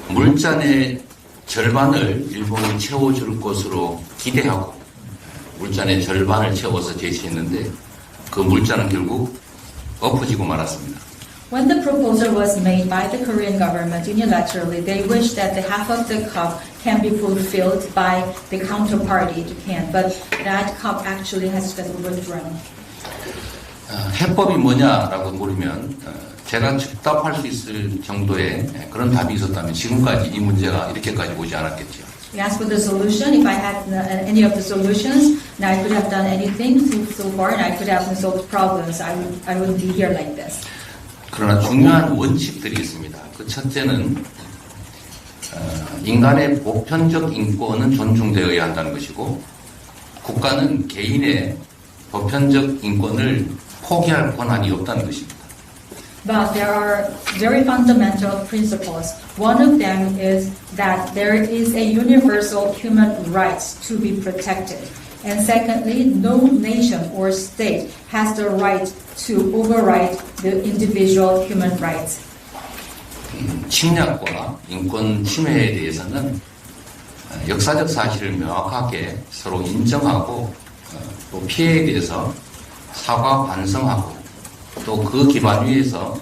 물잔의 절반을 일본이 채워줄 것으로 기대하고 물잔의 절반을 채워서 제시했는데 그 물잔은 결국 엎어지고 말았습니다. When the proposal was made by the Korean government unilaterally, they wished that the half of the cup can be fulfilled by the counterparty, Japan, but that cup actually has been withdrawn. 해법이 뭐냐라고 물으면 제가 즉답할 수 있을 정도의 그런 답이 있었다면 지금까지 이 문제가 이렇게까지 오지 않았겠죠. You asked for the solution. If I had any of the solutions, now I could have done anything so far, and I could have solved problems. I wouldn't be here like this. 그러나 중요한 원칙들이 있습니다. 그 첫째는 인간의 보편적 인권은 존중되어야 한다는 것이고 국가는 개인의 보편적 인권을 포기할 권한이 없다는 것입니다. But there are very fundamental principles. One of them is that there is a universal human rights to be protected. And secondly, no nation or state has the right to override the individual human rights. 침략과 인권 침해에 대해서는 역사적 사실을 명확하게 서로 인정하고 또 피해에 대해서 사과 반성하고 또 그 기반 위에서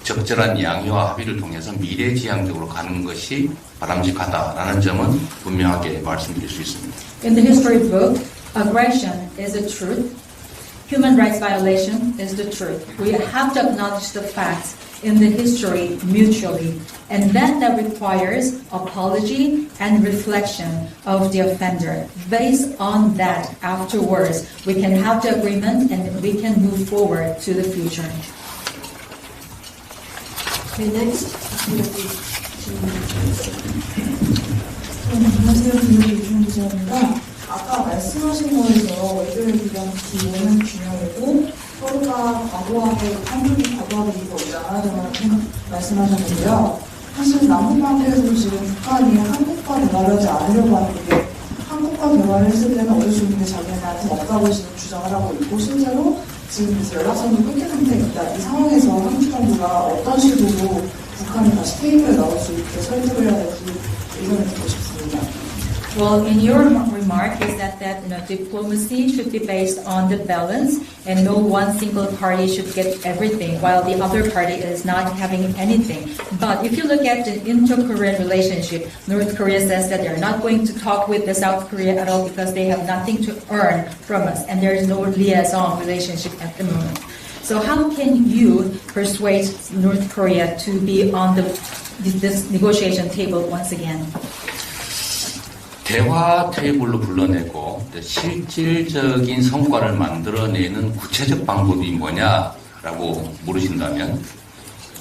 적절한 양해와 합의를 통해서 미래지향적으로 가는 것이 바람직하다라는 점은 분명하게 말씀드릴 수 있습니다. In the history book, aggression is the truth. Human rights violation is the truth. We have to acknowledge the facts in the history mutually, and then that requires apology and reflection of the offender. Based on that, afterwards, we can have the agreement and we can move forward to the future. Okay, next. 안녕하세요. 유지하는 기자입니다. 아까 말씀하신 거에서 외교에 대한 기본은 균형이고 서로가 과도하게 한쪽이 과도하게 이익을 안 하자는 말씀하셨는데요. 사실 남북 관계에서 지금 북한이 한국과 대화를 하지 않으려고 하는 게 한국과 대화를 했을 때는 어쩔 수 없는 게 자기네한테 없다고 지금 주장을 하고 있고 실제로 지금 연락선도 끊긴 상태입니다. 이 상황에서 한국 정부가 어떤 식으로 북한이 다시 테이블에 나올 수 있게 설득을 해야 될지 의견을 듣고 싶습니다. Well, in your remark is that diplomacy should be based on the balance and no one single party should get everything while the other party is not having anything. But if you look at the inter-Korean relationship, North Korea says that they're not going to talk with the South Korea at all because they have nothing to earn from us and there is no liaison relationship at the moment. So how can you persuade North Korea to be on this negotiation table once again? 대화 테이블로 불러내고 실질적인 성과를 만들어내는 구체적 방법이 뭐냐라고 물으신다면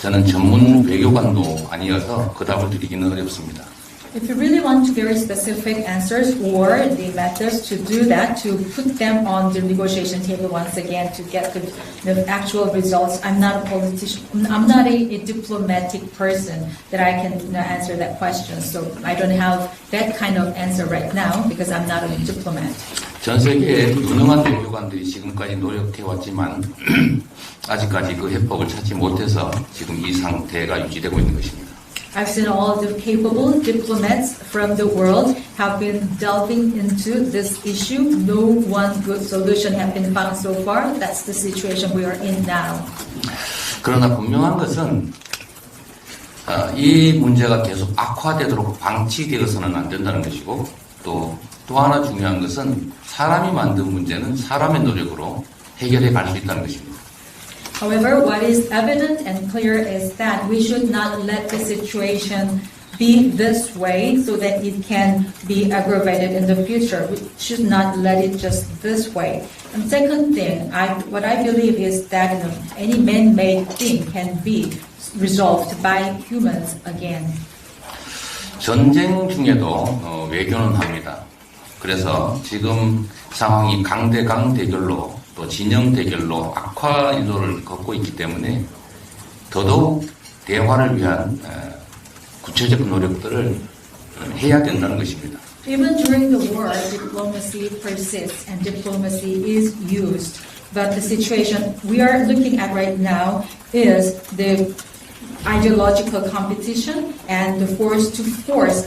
저는 전문 외교관도 아니어서 그 답을 드리기는 어렵습니다. If you really want very specific answers or the methods to do that, to put them on the negotiation table once again to get the actual results, I'm not a politician, I'm not a diplomatic person that I can answer that question. So I don't have that kind of answer right now because I'm not a diplomat. 전 세계의 유능한 외교관들이 지금까지 노력해왔지만 아직까지 그 해법을 찾지 못해서 지금 이 상태가 유지되고 있는 것입니다. I've seen all the capable diplomats from the world have been delving into this issue. No one good solution has been found so far. That's the situation we are in now. 그러나 분명한 것은 이 문제가 계속 악화되도록 방치되어서는 안 된다는 것이고 또 하나 중요한 것은 사람이 만든 문제는 사람의 노력으로 해결해 갈 수 있다는 것입니다. However, what is evident and clear is that we should not let the situation be this way so that it can be aggravated in the future. We should not let it just this way. And second thing, what I believe is that any man-made thing can be resolved by humans again. 전쟁 중에도 외교는 합니다. 그래서 지금 상황이 강대강 대결로 또 진영 대결로 악화 일로를 걷고 있기 때문에 더더욱 대화를 위한 구체적 노력들을 해야 된다는 것입니다. Even during the war, diplomacy persists and diplomacy is used. But the situation we are looking at right now is the ideological competition and the force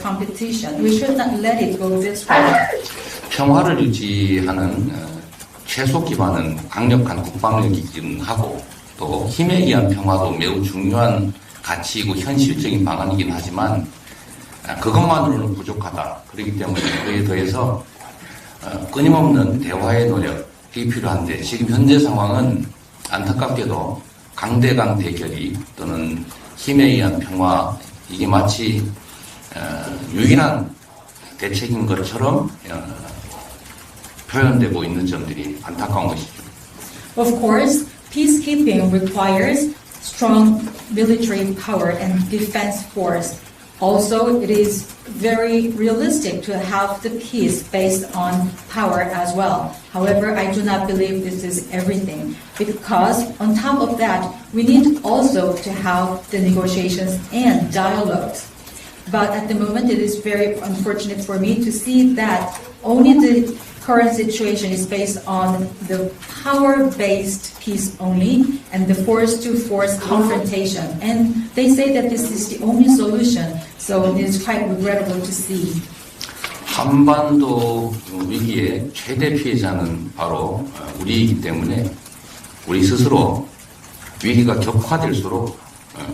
competition. We should not let it go this way. 평화를 유지하는 최소 기반은 강력한 국방력이긴 하고 또 힘에 의한 평화도 매우 중요한 가치이고 현실적인 방안이긴 하지만 그것만으로는 부족하다. 그렇기 때문에 그에 더해서 끊임없는 대화의 노력이 필요한데 지금 현재 상황은 안타깝게도 강대강 대결이 또는 힘에 의한 평화 이게 마치 유일한 대책인 것처럼 표현되고 있는 점들이 안타까운 것이죠. Of course, peacekeeping requires strong military power and defense force. Also, it is very realistic to have the peace based on power as well. However, I do not believe this is everything, because on top of that, we need also to have the negotiations and dialogues. But at the moment, it is very unfortunate for me to see that only the current situation is based on the power-based peace only and the force-to-force confrontation. And they say that this is the only solution, so it is quite regrettable to see. 한반도 위기의 최대 피해자는 바로 우리이기 때문에 우리 스스로 위기가 격화될수록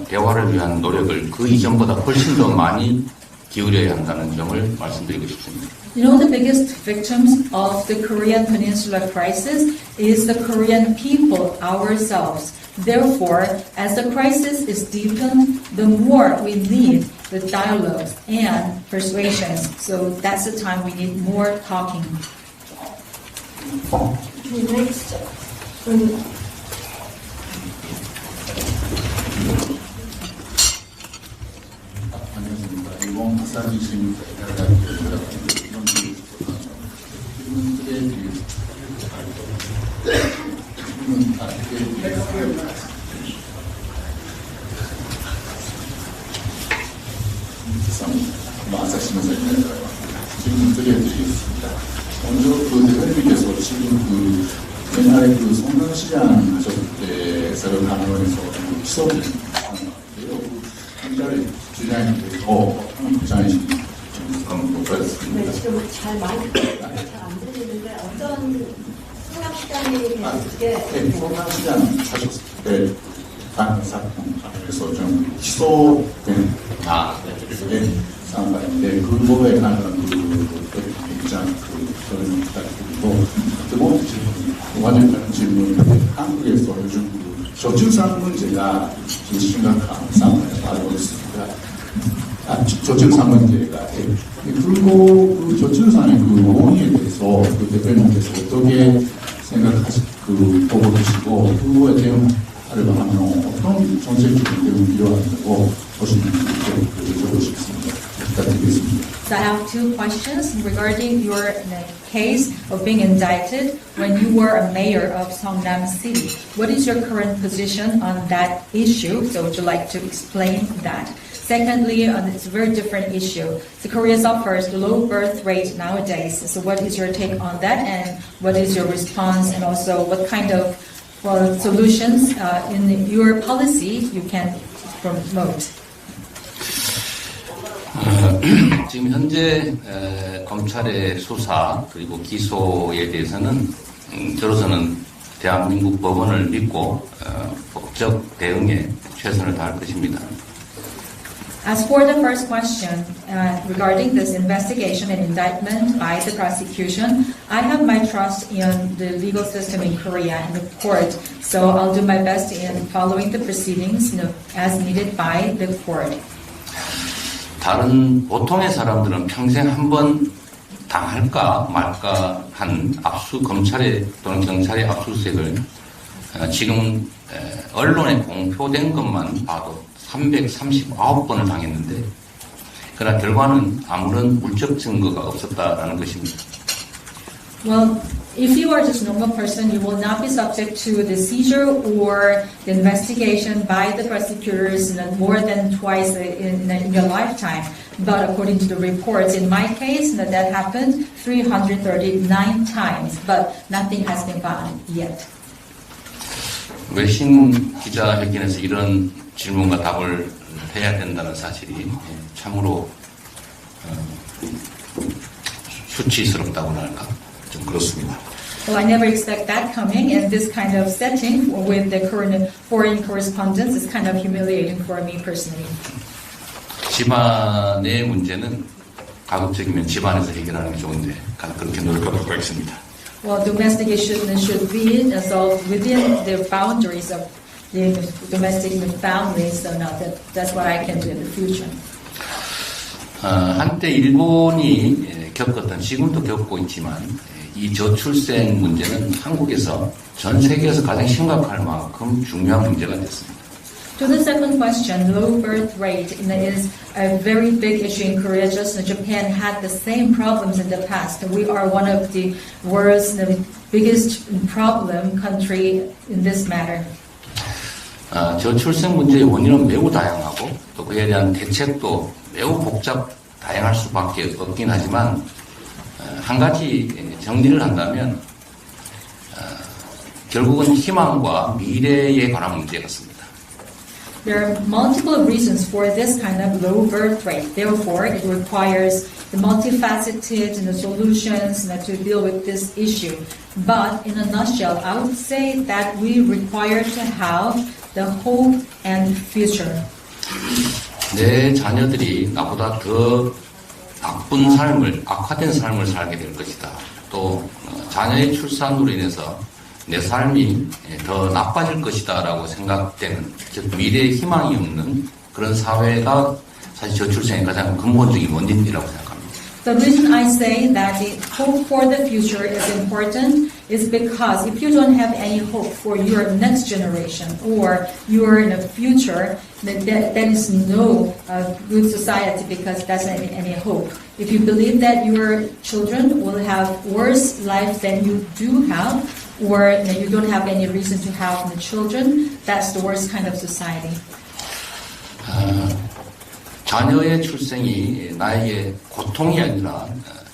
대화를 위한 노력을 그 이전보다 훨씬 더 많이 기울여야 한다는 점을 말씀드리고 싶습니다. You know, the biggest victims of the Korean Peninsula crisis is the Korean people ourselves. Therefore, as the crisis is deepened, the more we need the dialogues and persuasions. So that's the time we need more talking. Next. 안녕하십니까. 일본 마사지신 마사시면서 질문 드리겠습니다. 먼저 그 대표님께서 지금 옛날에 성남시장 하셨을 때 사법개혁에서 시설을 하는 것 같아요. 현재 주장님께서 부장이신 그런 못하셨습니다. 네, 지금 잘 마이크가 잘 안 들리는데 어떤 성남시장에 성남시장 하셨을 때 다른 사건에서 좀 기소된 상황인데 그거에 관한 입장 그런 부탁드리고 두 번째 질문, 질문은 한국에서 요즘 저출산 문제가 심각한 상황을 알고 있습니다. 저출산 문제가 그리고 그 저출산의 그 원인에 대해서 그 대표님께서 어떻게 보고 계시고 그거에 대응하려고 하면 어떤 정책적인 대응이 필요하다고 보시는지 여쭤보고 싶습니다. 부탁드리겠습니다. So I have two questions regarding your case of being indicted when you were a mayor of Seongnam City. What is your current position on that issue? So would you like to explain that? Secondly, it's a very different issue. So Korea suffers the low birth rate nowadays. So what is your take on that, and what is your response, and also what kind of solutions in your policy you can promote? 지금 현재 검찰의 수사 그리고 기소에 대해서는 저로서는 대한민국 법원을 믿고 법적 대응에 최선을 다할 것입니다. As for the first question regarding this investigation and indictment by the prosecution, I have my trust in the legal system in Korea and the court, so I'll do my best in following the proceedings as needed by the court. 다른 보통의 사람들은 평생 한 번 당할까 말까 한 검찰의 또는 경찰의 압수수색을 지금 언론에 공표된 것만 봐도 339번을 당했는데 그러나 결과는 아무런 물적 증거가 없었다라는 것입니다. Well, if you are just a normal person, you will not be subject to the seizure or the investigation by the prosecutors more than twice in your lifetime. But according to the reports, in my case, that happened 339 times, but nothing has been found yet. 외신 기자회견에서 이런 질문과 답을 해야 된다는 사실이 참으로 수치스럽다고나 할까 좀 그렇습니다. Well, I never expect that coming, and this kind of setting with the current foreign correspondence is kind of humiliating for me personally. 집안의 문제는 가급적이면 집안에서 해결하는 게 좋은데 그렇게 노력하도록 하겠습니다. Well, domestic issues should be solved within the boundaries of the domestic families, so that's what I can do in the future. 한때 일본이 겪었던, 지금도 겪고 있지만 이 저출생 문제는 한국에서 전 세계에서 가장 심각할 만큼 중요한 문제가 됐습니다. To the second question, low birth rate is a very big issue in Korea. Just Japan had the same problems in the past. We are one of the world's biggest problem country in this matter. 저출생 문제의 원인은 매우 다양하고 또 그에 대한 대책도 매우 다양할 수밖에 없긴 하지만 한 가지 정리를 한다면 결국은 희망과 미래에 관한 문제 같습니다. There are multiple reasons for this kind of low birth rate. Therefore, it requires the multifaceted solutions to deal with this issue. But in a nutshell, I would say that we require to have the hope and future. 내 자녀들이 나보다 더 나쁜 삶을, 악화된 삶을 살게 될 것이다. 또 자녀의 출산으로 인해서 내 삶이 더 나빠질 것이다 라고 생각되는, 즉 미래에 희망이 없는 그런 사회가 사실 저출생의 가장 근본적인 원인이라고 생각합니다. The reason I say that the hope for the future is important is because if you don't have any hope for your next generation or your future, then there is no good society because that's not any hope. If you believe that your children will have worse life than you do have, or you don't have any reason to have the children, that's the worst kind of society. 자녀의 출생이 나에게 고통이 아니라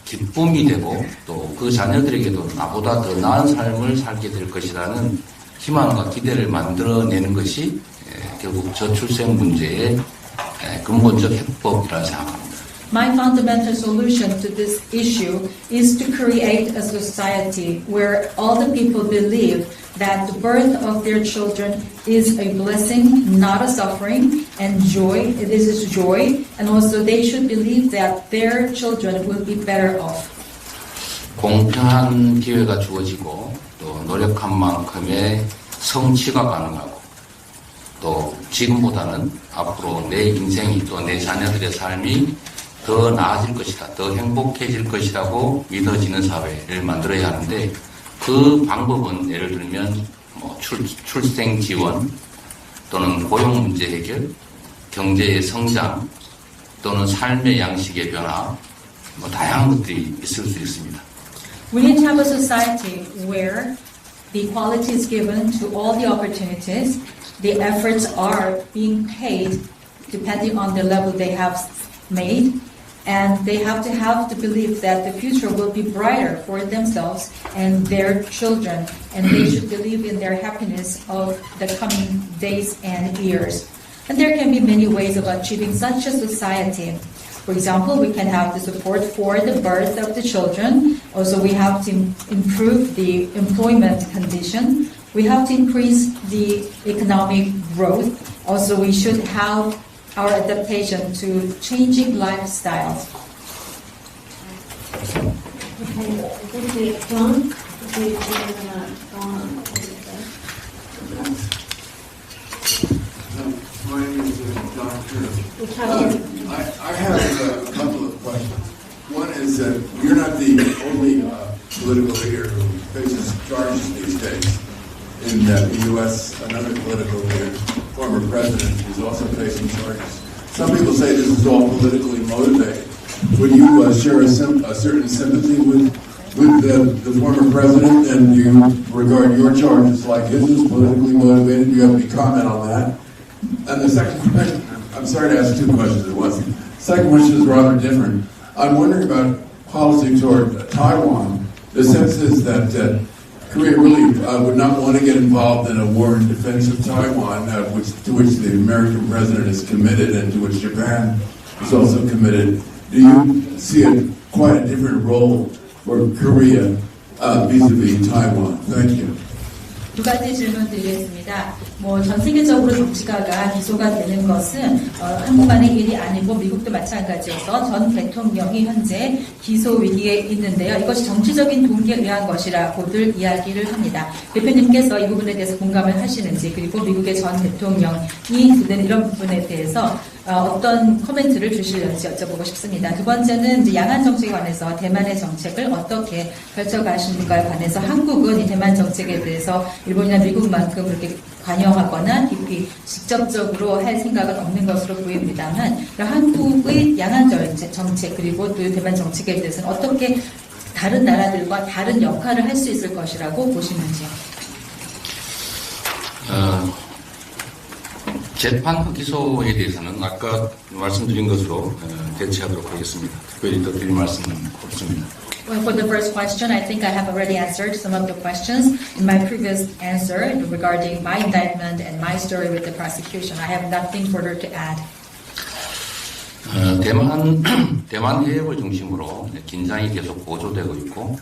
기쁨이 되고 또 그 자녀들에게도 나보다 더 나은 삶을 살게 될 것이라는 희망과 기대를 만들어내는 것이 결국 저출생 문제의 근본적 해법이라 생각합니다. My fundamental solution to this issue is to create a society where all the people believe that the birth of their children is a blessing, not a suffering, and joy. This is joy, and also they should believe that their children will be better off. 공평한 기회가 주어지고 또 노력한 만큼의 성취가 가능하고 또 지금보다는 앞으로 내 인생이 또 내 자녀들의 삶이 더 나아질 것이다, 더 행복해질 것이라고 믿어지는 사회를 만들어야 하는데 그 방법은 예를 들면 출생 지원 또는 고용 문제 해결, 경제의 성장 또는 삶의 양식의 변화, 다양한 것들이 있을 수 있습니다. We need to have a society where the equality is given to all the opportunities, the efforts are being paid depending on the level they have made, and they have to believe that the future will be brighter for themselves and their children, and they should believe in their happiness of the coming days and years. And there can be many ways of achieving such a society. For example, we can have the support for the birth of the children. Also, we have to improve the employment condition. We have to increase the economic growth. Also, we should have our adaptation to changing lifestyles. Okay, John? Okay, my name is John. I have a couple of questions. One is that you're not the only political leader who faces charges these days. In the U.S., another political leader, former president, is also facing charges. Some people say this is all politically motivated. Would you share a certain sympathy with the former president, and do you regard your charges like his as politically motivated? Do you have any comment on that? And the second question, I'm sorry to ask two questions at once. Second question is rather different. I'm wondering about policy toward Taiwan. The sense is that Korea really would not want to get involved in a war in defense of Taiwan, to which the American president is committed and to which Japan is also committed. Do you see quite a different role for Korea vis-a-vis Taiwan? Thank you. 두 가지 질문 드리겠습니다. 전 세계적으로 정치가가 기소가 되는 것은 한국만의 일이 아니고 미국도 마찬가지여서 전 대통령이 현재 기소 위기에 있는데요. 이것이 정치적인 동기에 의한 것이라고들 이야기를 합니다. 대표님께서 이 부분에 대해서 공감을 하시는지, 그리고 미국의 전 대통령이 드는 이런 부분에 대해서 어떤 코멘트를 주실지 여쭤보고 싶습니다. 두 번째는 이제 양안 정책에 관해서 대만의 정책을 어떻게 펼쳐가시는가에 관해서 한국은 이 대만 정책에 대해서 일본이나 미국만큼 그렇게 관여하거나 깊이 직접적으로 할 생각은 없는 것으로 보입니다만 한국의 양안 정책 그리고 또 대만 정책에 대해서는 어떻게 다른 나라들과 다른 역할을 할 수 있을 것이라고 보시는지요? 재판 기소에 대해서는 아까 말씀드린 것으로 대체하도록 하겠습니다. 특별히 더 드릴 말씀은 없습니다. Well, for the first question, I think I have already answered some of the questions in my previous answer regarding my indictment and my story with the prosecution. I have nothing further to add. 대만 해협을 중심으로 긴장이 계속 고조되고 있고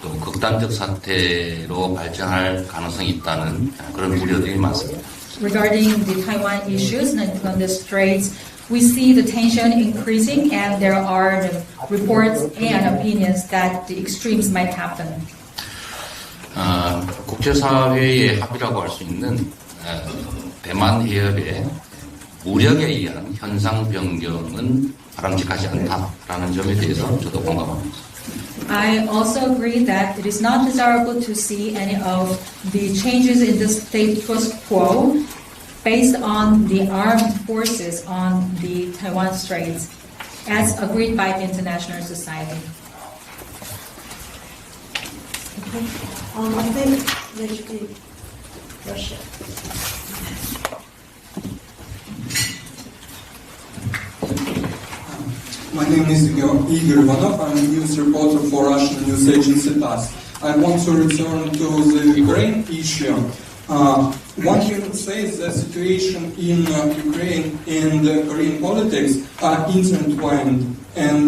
또 극단적 사태로 발전할 가능성이 있다는 그런 우려들이 많습니다. Regarding the Taiwan issues on the straits, we see the tension increasing and there are reports and opinions that the extremes might happen. 국제사회의 합의라고 할 수 있는 대만 해협의 무력에 의한 현상 변경은 바람직하지 않다라는 점에 대해서 저도 공감합니다. I also agree that it is not desirable to see any of the changes in the status quo based on the armed forces on the Taiwan Straits, as agreed by the international society. Okay. I think there should be Russia. My name is Igor Ivanov. I'm a news reporter for Russian news agency TASS. I want to return to the Ukraine issue. One can say the situation in Ukraine and Korean politics are intertwined, and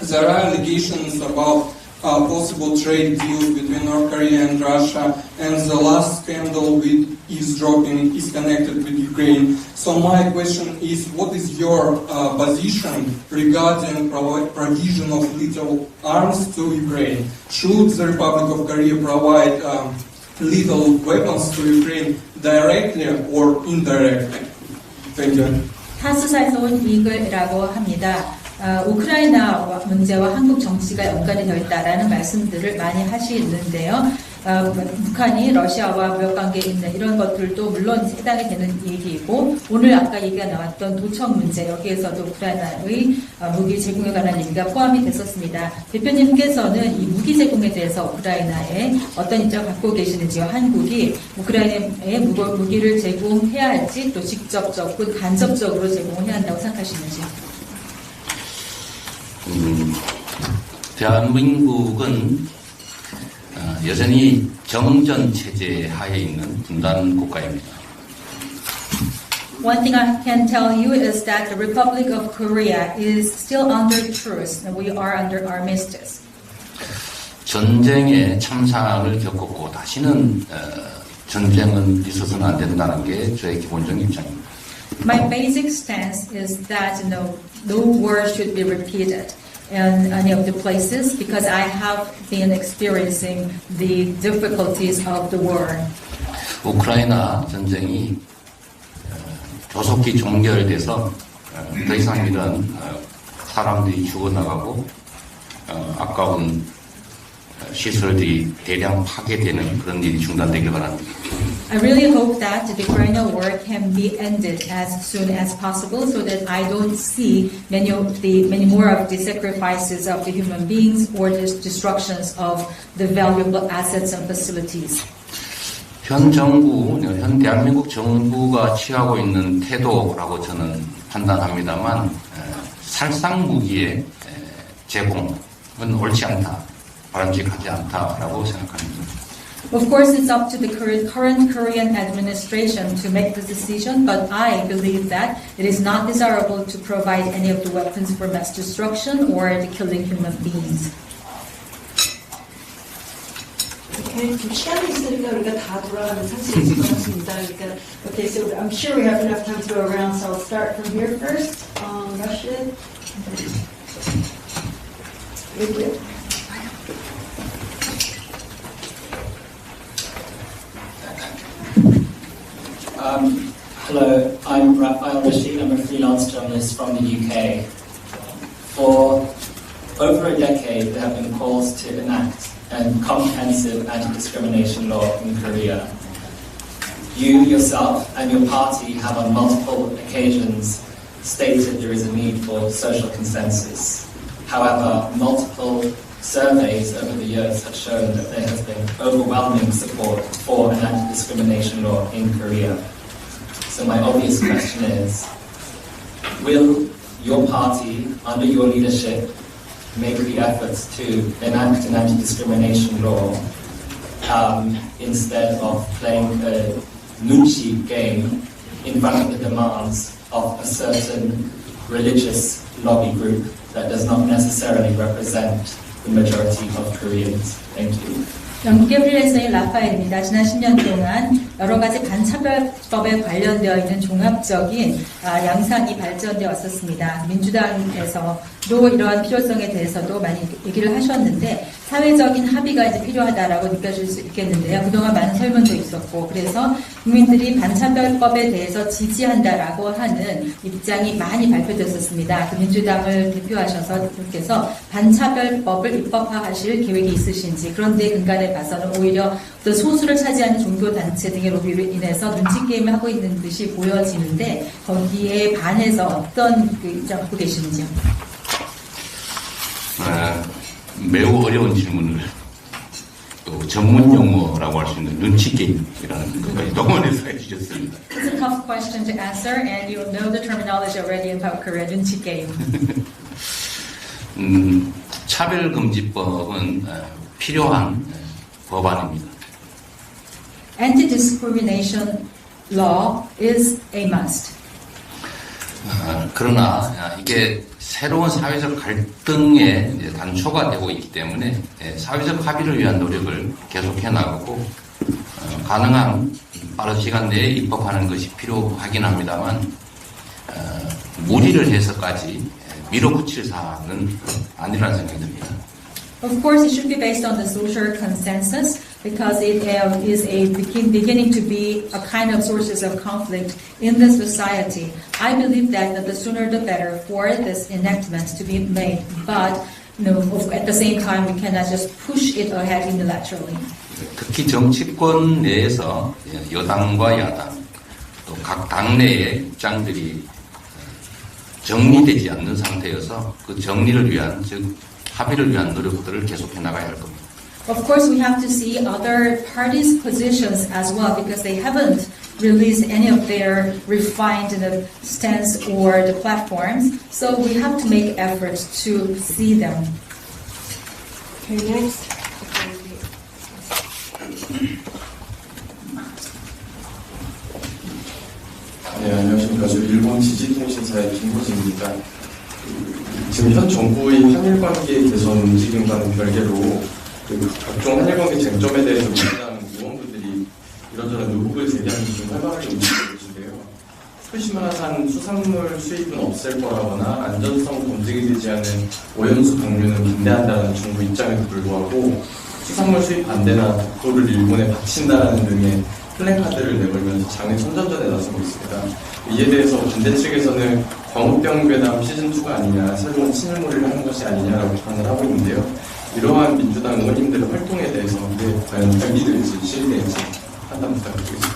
there are allegations about possible trade deals between North Korea and Russia, and the last scandal with eavesdropping is connected with Ukraine. So my question is, what is your position regarding provision of lethal arms to Ukraine? Should the Republic of Korea provide lethal weapons to Ukraine directly or indirectly? Thank you. 타스사에서 온 이글이라고 합니다. 우크라이나 문제와 한국 정치가 연관이 되어 있다라는 말씀들을 많이 하시는데요. 북한이 러시아와 무역 관계에 있는 이런 것들도 물론 해당이 되는 얘기이고, 오늘 아까 얘기가 나왔던 도청 문제, 여기에서도 우크라이나의 무기 제공에 관한 얘기가 포함이 됐었습니다. 대표님께서는 이 무기 제공에 대해서 우크라이나에 어떤 입장을 갖고 계시는지요? 한국이 우크라이나에 무기를 제공해야 할지, 또 직접적, 간접적으로 제공해야 한다고 생각하시는지요? 대한민국은 여전히 정전 체제 하에 있는 분단 국가입니다. One thing I can tell you is that the Republic of Korea is still under truce, and we are under armistice. 전쟁의 참상을 겪었고 다시는 전쟁은 있어서는 안 된다는 게 저의 기본적인 입장입니다. My basic stance is that no war should be repeated in any of the places because I have been experiencing the difficulties of the war. 우크라이나 전쟁이 조속히 종결돼서 더 이상 이런 사람들이 죽어나가고 아까운 시설들이 대량 파괴되는 그런 일이 중단되길 바랍니다. I really hope that the Ukrainian war can be ended as soon as possible so that I don't see many more of the sacrifices of the human beings or the destructions of the valuable assets and facilities. 현 대한민국 정부가 취하고 있는 태도라고 저는 판단합니다만 살상 무기의 제공은 옳지 않다, 바람직하지 않다라고 생각합니다. Of course, it's up to the current Korean administration to make the decision, but I believe that it is not desirable to provide any of the weapons for mass destruction or the killing human beings. Okay, 시간이 있으니까 우리가 다 돌아가는 상식이 있을 것 같습니다. 그러니까, okay, so I'm sure we have enough time to go around, so I'll start from here first. Rashid. Hello, I'm Raphael Rashid. I'm a freelance journalist from the UK. For over a decade, there have been calls to enact a comprehensive anti-discrimination law in Korea. You yourself and your party have on multiple occasions stated there is a need for social consensus. However, multiple surveys over the years have shown that there has been overwhelming support for an anti-discrimination law in Korea. So my obvious question is, will your party, under your leadership, make the efforts to enact an anti-discrimination law instead of playing a nunchi game in front of the demands of a certain religious lobby group that does not necessarily represent the majority of Koreans? Thank you. 영국의 프리랜서인 라파엘입니다. 지난 10년 동안 여러 가지 반차별법에 관련되어 있는 종합적인 양상이 발전되어 왔었습니다. 민주당에서도 이러한 필요성에 대해서도 많이 얘기를 하셨는데 사회적인 합의가 이제 필요하다라고 느껴질 수 있겠는데요. 그동안 많은 설문도 있었고 그래서 국민들이 반차별법에 대해서 지지한다라고 하는 입장이 많이 발표됐었습니다. 그 민주당을 대표하셔서 분께서 반차별법을 입법화하실 계획이 있으신지 그런데 근간에 봐서는 오히려 어떤 소수를 차지하는 종교단체 등의 로비로 인해서 눈치게임을 하고 있는 듯이 보여지는데 거기에 반해서 어떤 입장 갖고 계시는지요? 매우 어려운 질문을 또 전문 용어라고 할 수 있는 눈치 게임이라는 것까지 동원해서 해주셨습니다. It's a tough question to answer, and you know the terminology already about Korea, 눈치 게임. 차별금지법은 필요한 법안입니다. Anti-discrimination law is a must. 그러나 이게 새로운 사회적 갈등의 이제 단초가 되고 있기 때문에 사회적 합의를 위한 노력을 계속해 나가고 가능한 빠른 시간 내에 입법하는 것이 필요하긴 합니다만 무리를 해서까지 밀어붙일 사안은 아니라는 생각이 듭니다. Of course, it should be based on the social consensus because it is beginning to be a kind of sources of conflict in the society. I believe that the sooner the better for this enactment to be made, but at the same time we cannot just push it ahead unilaterally. 특히 정치권 내에서 여당과 야당 또 각 당내의 입장들이 정리되지 않는 상태여서 그 정리를 위한 즉 합의를 위한 노력들을 계속해 나가야 할 겁니다. Of course, we have to see other parties' positions as well because they haven't released any of their refined stance or the platforms. So we have to make efforts to see them. Okay, next. 네, 안녕하십니까. 저 일본 지지통신사의 김호진입니다. 지금 현 정부의 한일 관계 개선 움직임과는 별개로 각종 한일 관계 쟁점에 대해서 민주당 의원분들이 이런저런 의혹을 제기하면서 좀 활발하게 움직이고 계신데요. 후쿠시마산 수산물 수입은 없앨 거라거나 안전성 검증이 되지 않은 오염수 방류는 반대한다는 정부 입장에도 불구하고 수산물 수입 반대나 독도를 일본에 바친다는 등의 플래카드를 내걸면서 장외 선전전에 나서고 있습니다. 이에 대해서 반대 측에서는 광우병 괴담 시즌2가 아니냐, 새로운 친일몰이를 하는 것이 아니냐라고 비판을 하고 있는데요. 이러한 민주당 의원님들의 활동에 대해서 과연 견디될지 실리될지 판단 부탁드리겠습니다.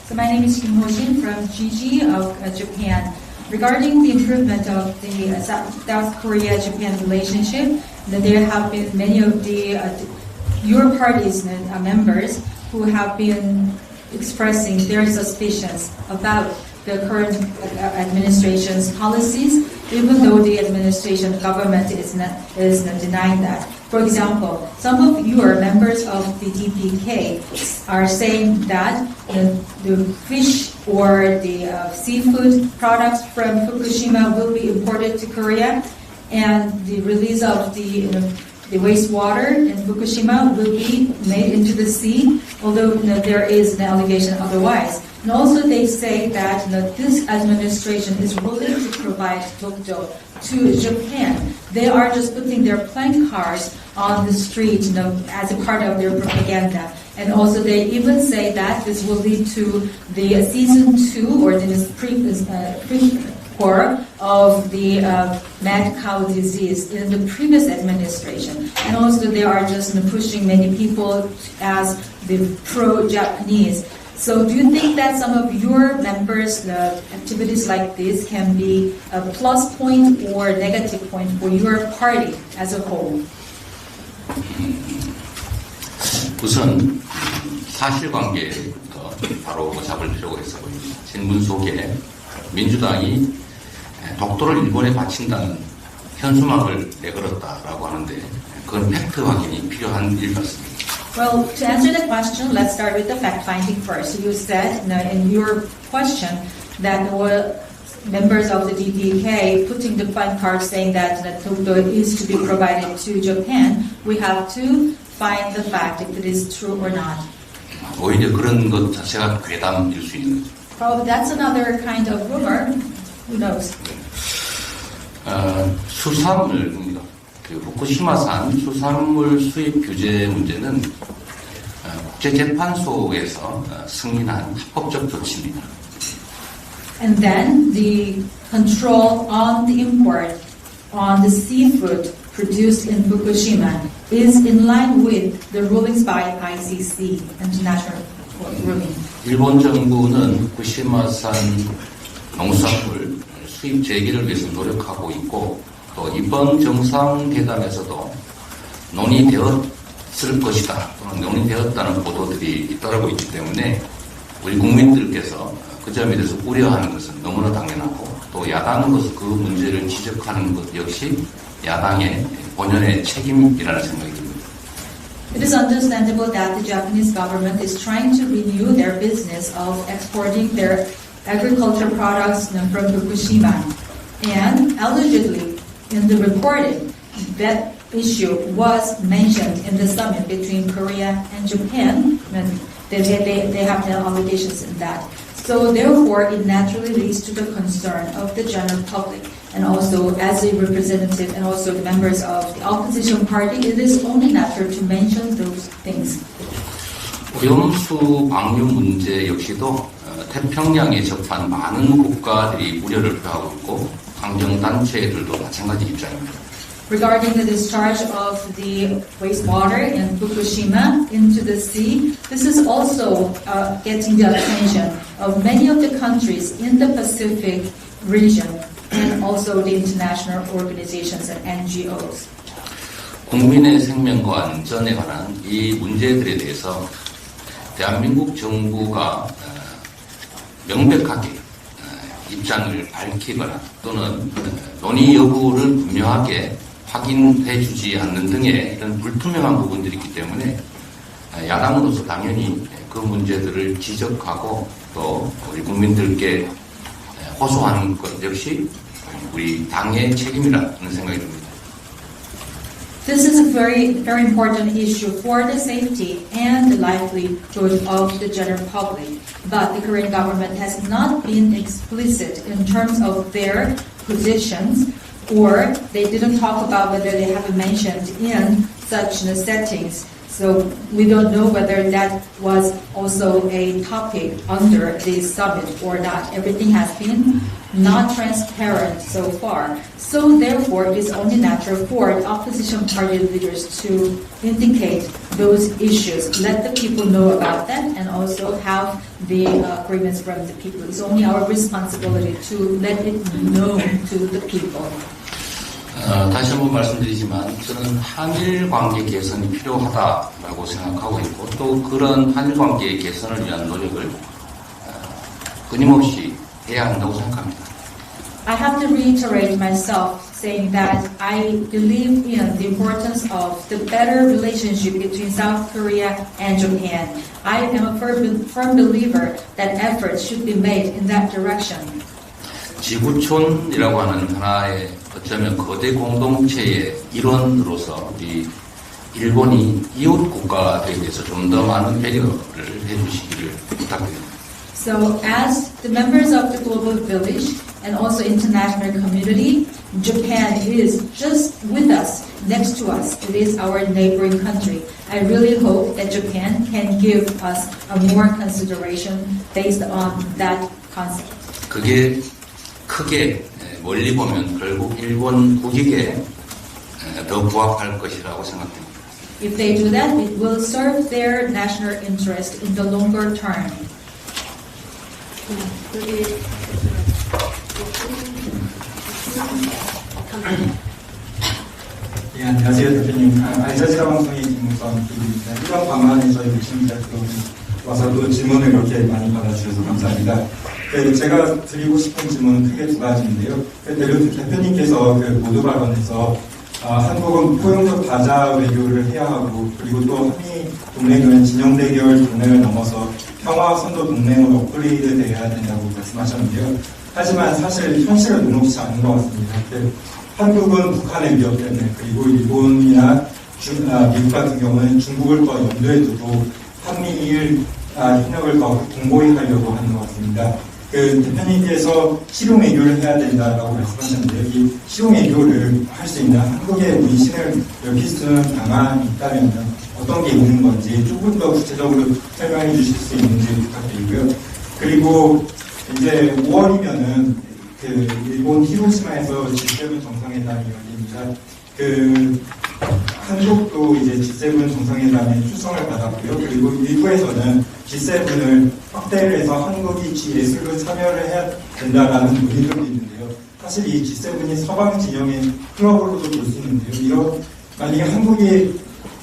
So my name is Kim Ho-jin from GG of Japan. Regarding the improvement of the South Korea-Japan relationship, there have been many of your party's members who have been expressing their suspicions about the current administration's policies, even though the government is not denying that. For example, some of your members of the DPK are saying that the fish or the seafood products from Fukushima will be imported to Korea, and the release of the wastewater in Fukushima will be made into the sea, although there is an allegation otherwise. And also they say that this administration is willing to provide dokdo to Japan. They are just putting their playing cards on the street as a part of their propaganda. And also they even say that this will lead to the season 2 or this pre-war of the mad cow disease in the previous administration. And also they are just pushing many people as the pro-Japanese. So do you think that some of your members' activities like this can be a plus point or negative point for your party as a whole? 우선 사실관계부터 바로 잡을 필요가 있어 보입니다. 질문 속에 민주당이 독도를 일본에 바친다는 현수막을 내걸었다라고 하는데 그건 팩트 확인이 필요한 일 같습니다. Well, to answer the question, let's start with the fact-finding first. You said in your question that members of the DPK putting the fine card saying that Dokdo is to be provided to Japan. We have to find the fact if it is true or not. 오히려 그런 것 자체가 괴담일 수 있는 거죠. Probably that's another kind of rumor. Who knows? 수산물입니다. 후쿠시마산 수산물 수입 규제 문제는 국제재판소에서 승인한 합법적 조치입니다. And then the control on the import on the seafood produced in Fukushima is in line with the rulings by ICC, International Ruling. 일본 정부는 후쿠시마산 농수산물 수입 재개를 위해서 노력하고 있고 또 이번 정상회담에서도 논의되었을 것이다 또는 논의되었다는 보도들이 잇따르고 있기 때문에 우리 국민들께서 그 점에 대해서 우려하는 것은 너무나 당연하고 또 야당으로서 그 문제를 지적하는 것 역시 야당의 본연의 책임이라는 생각이 듭니다. It is understandable that the Japanese government is trying to renew their business of exporting their agriculture products from Fukushima. And allegedly, in the reporting, that issue was mentioned in the summit between Korea and Japan. And they have their obligations in that. So therefore, it naturally leads to the concern of the general public. And also, as a representative and also the members of the opposition party, it is only natural to mention those things. 오염수 방류 문제 역시도 태평양에 접한 많은 국가들이 우려를 표하고 있고 환경단체들도 마찬가지 입장입니다. Regarding the discharge of the wastewater in Fukushima into the sea, this is also getting the attention of many of the countries in the Pacific region and also the international organizations and NGOs. 국민의 생명과 안전에 관한 이 문제들에 대해서 대한민국 정부가 명백하게 입장을 밝히거나 또는 논의 여부를 분명하게 확인해 주지 않는 등의 이런 불투명한 부분들이 있기 때문에 야당으로서 당연히 그 문제들을 지적하고 또 우리 국민들께 호소하는 것 역시 우리 당의 책임이라는 생각이 듭니다. This is a very, very important issue for the safety and the livelihood of the general public. But the Korean government has not been explicit in terms of their positions, or they didn't talk about whether they have mentioned in such settings. So we don't know whether that was also a topic under the summit or not. Everything has been not transparent so far. So therefore, it is only natural for the opposition party leaders to indicate those issues, let the people know about them, and also have the agreements from the people. It's only our responsibility to let it known to the people. 다시 한번 말씀드리지만 저는 한일 관계 개선이 필요하다라고 생각하고 있고 또 그런 한일 관계 개선을 위한 노력을 끊임없이 해야 한다고 생각합니다. I have to reiterate myself saying that I believe in the importance of the better relationship between South Korea and Japan. I am a firm believer that efforts should be made in that direction. 지구촌이라고 하는 하나의 어쩌면 거대 공동체의 일원으로서 이 일본이 이웃 국가들에 대해서 좀 더 많은 배려를 해주시기를 부탁드립니다. So as the members of the global village and also international community, Japan is just with us, next to us. It is our neighboring country. I really hope that Japan can give us a more consideration based on that concept. 그게 크게 멀리 보면 결국 일본 국익에 더 부합할 것이라고 생각됩니다. If they do that, it will serve their national interest in the longer term. 네, 안녕하세요, 대표님. 알자지라 방송의 김우성입니다. 이런 방안에 저희 시민여러분 와서 또 질문을 이렇게 많이 받아주셔서 감사합니다. 제가 드리고 싶은 질문은 크게 두 가지인데요. 대표님께서 모두 발언에서 한국은 포용적 다자 외교를 해야 하고 그리고 또 한미 동맹은 진영 대결 동맹을 넘어서 평화 선도 동맹으로 업그레이드 돼야 된다고 말씀하셨는데요. 하지만 사실 현실은 녹록지 않은 것 같습니다. 한국은 북한의 위협 때문에 그리고 일본이나 미국 같은 경우는 중국을 더 염두에 두고 한미일 협력을 더 공고히 하려고 하는 것 같습니다. 대표님께서 실용 외교를 해야 된다라고 말씀하셨는데 이 실용 외교를 할 수 있는 한국의 민심을 넓힐 수 있는 방안이 있다면 어떤 게 있는 건지 조금 더 구체적으로 설명해 주실 수 있는지 부탁드리고요. 그리고 이제 5월이면은 일본 히로시마에서 G7 정상회담이 열립니다. 한국도 이제 G7 정상회담에 초청을 받았고요. 그리고 일부에서는 G7을 확대를 해서 한국이 G8로 참여를 해야 된다라는 논의들도 있는데요. 사실 이 G7이 서방 진영의 클럽으로도 볼 수 있는데요. 만약에 한국이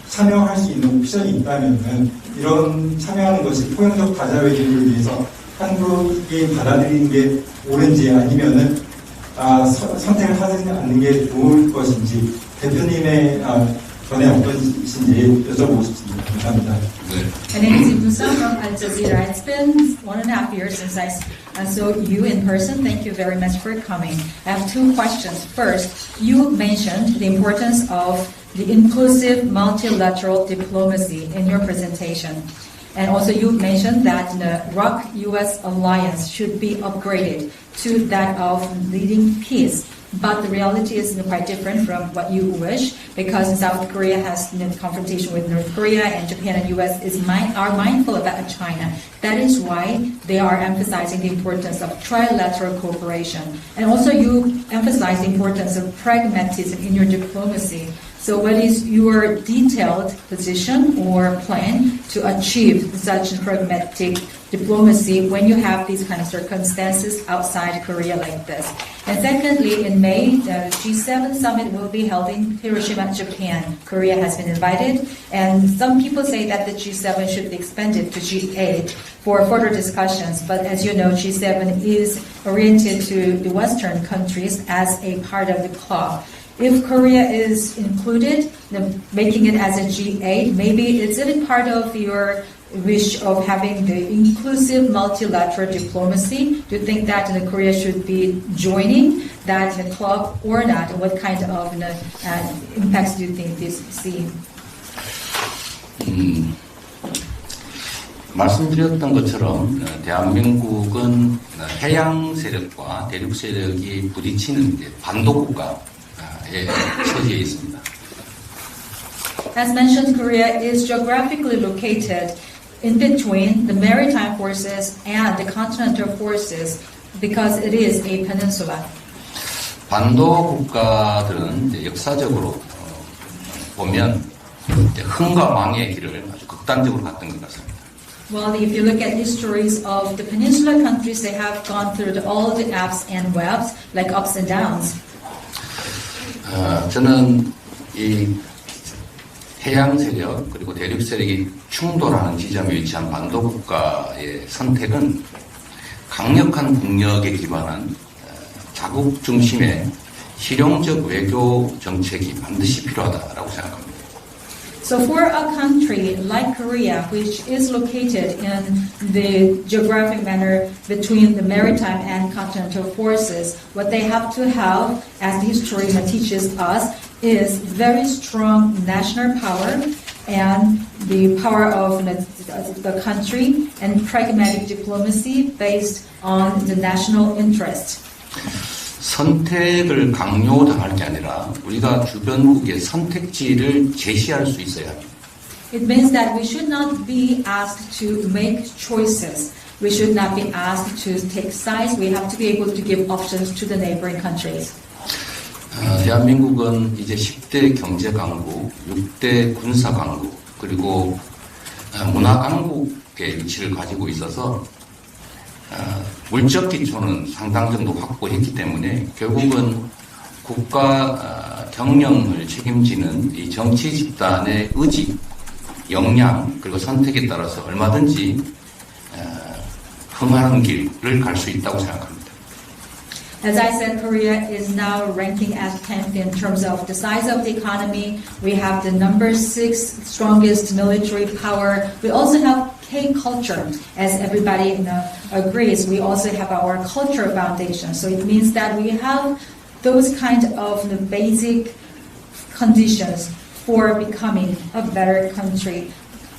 참여할 수 있는 옵션이 있다면 이런 참여하는 것이 포용적 다자 외교를 위해서 한국이 받아들이는 게 옳은지 아니면은 선택을 하지 않는 게 좋을 것인지 대표님의 전에 어떠신지 여쭤보고 싶습니다. 감사합니다. My name is Musa from Al Jazeera. It's been 1.5 years since I saw you in person. Thank you very much for coming. I have two questions. First, you mentioned the importance of the inclusive multilateral diplomacy in your presentation. And also you mentioned that the ROC-US alliance should be upgraded to that of leading peace. But the reality is quite different from what you wish, because South Korea has confrontation with North Korea, and Japan and US are mindful about China. That is why they are emphasizing the importance of trilateral cooperation. And also you emphasize the importance of pragmatism in your diplomacy. So what is your detailed position or plan to achieve such pragmatic diplomacy when you have these kind of circumstances outside Korea like this? And secondly, in May, the G7 summit will be held in Hiroshima, Japan. Korea has been invited, and some people say that the G7 should be expanded to G8 for further discussions. But as you know, G7 is oriented to the Western countries as a part of the club. If Korea is included, making it as a G8, maybe is it part of your wish of having the inclusive multilateral diplomacy? Do you think that Korea should be joining that club or not? What kind of impacts do you think this see? 말씀드렸던 것처럼 대한민국은 해양 세력과 대륙 세력이 부딪히는 반도국가 처지에 있습니다. As mentioned, Korea is geographically located in between the maritime forces and the continental forces because it is a peninsula. 반도 국가들은 역사적으로 보면 흥과 망의 길을 아주 극단적으로 갔던 것 같습니다. Well, if you look at histories of the peninsula countries, they have gone through all the ups and webs, like ups and downs. 저는 이 해양 세력 그리고 대륙 세력이 충돌하는 지점에 위치한 반도 국가의 선택은 강력한 국력에 기반한 자국 중심의 실용적 외교 정책이 반드시 필요하다라고 생각합니다. So for a country like Korea, which is located in the geographic manner between the maritime and continental forces, what they have to have, as the history teaches us, is very strong national power and the power of the country and pragmatic diplomacy based on the national interest. 선택을 강요당할 게 아니라 우리가 주변국의 선택지를 제시할 수 있어야 합니다. It means that we should not be asked to make choices. We should not be asked to take sides. We have to be able to give options to the neighboring countries. 대한민국은 이제 10대 경제 강국, 6대 군사 강국, 그리고 문화 강국의 위치를 가지고 있어서 물적 기초는 상당 정도 확보했기 때문에 결국은 국가 경영을 책임지는 이 정치 집단의 의지, 역량, 그리고 선택에 따라서 얼마든지 흥하는 길을 갈 수 있다고 생각합니다. As I said, Korea is now ranking as 10th in terms of the size of the economy. We have the number 6 strongest military power. We also have K-culture, as everybody agrees. We also have our culture foundation. So it means that we have those kind of basic conditions for becoming a better country.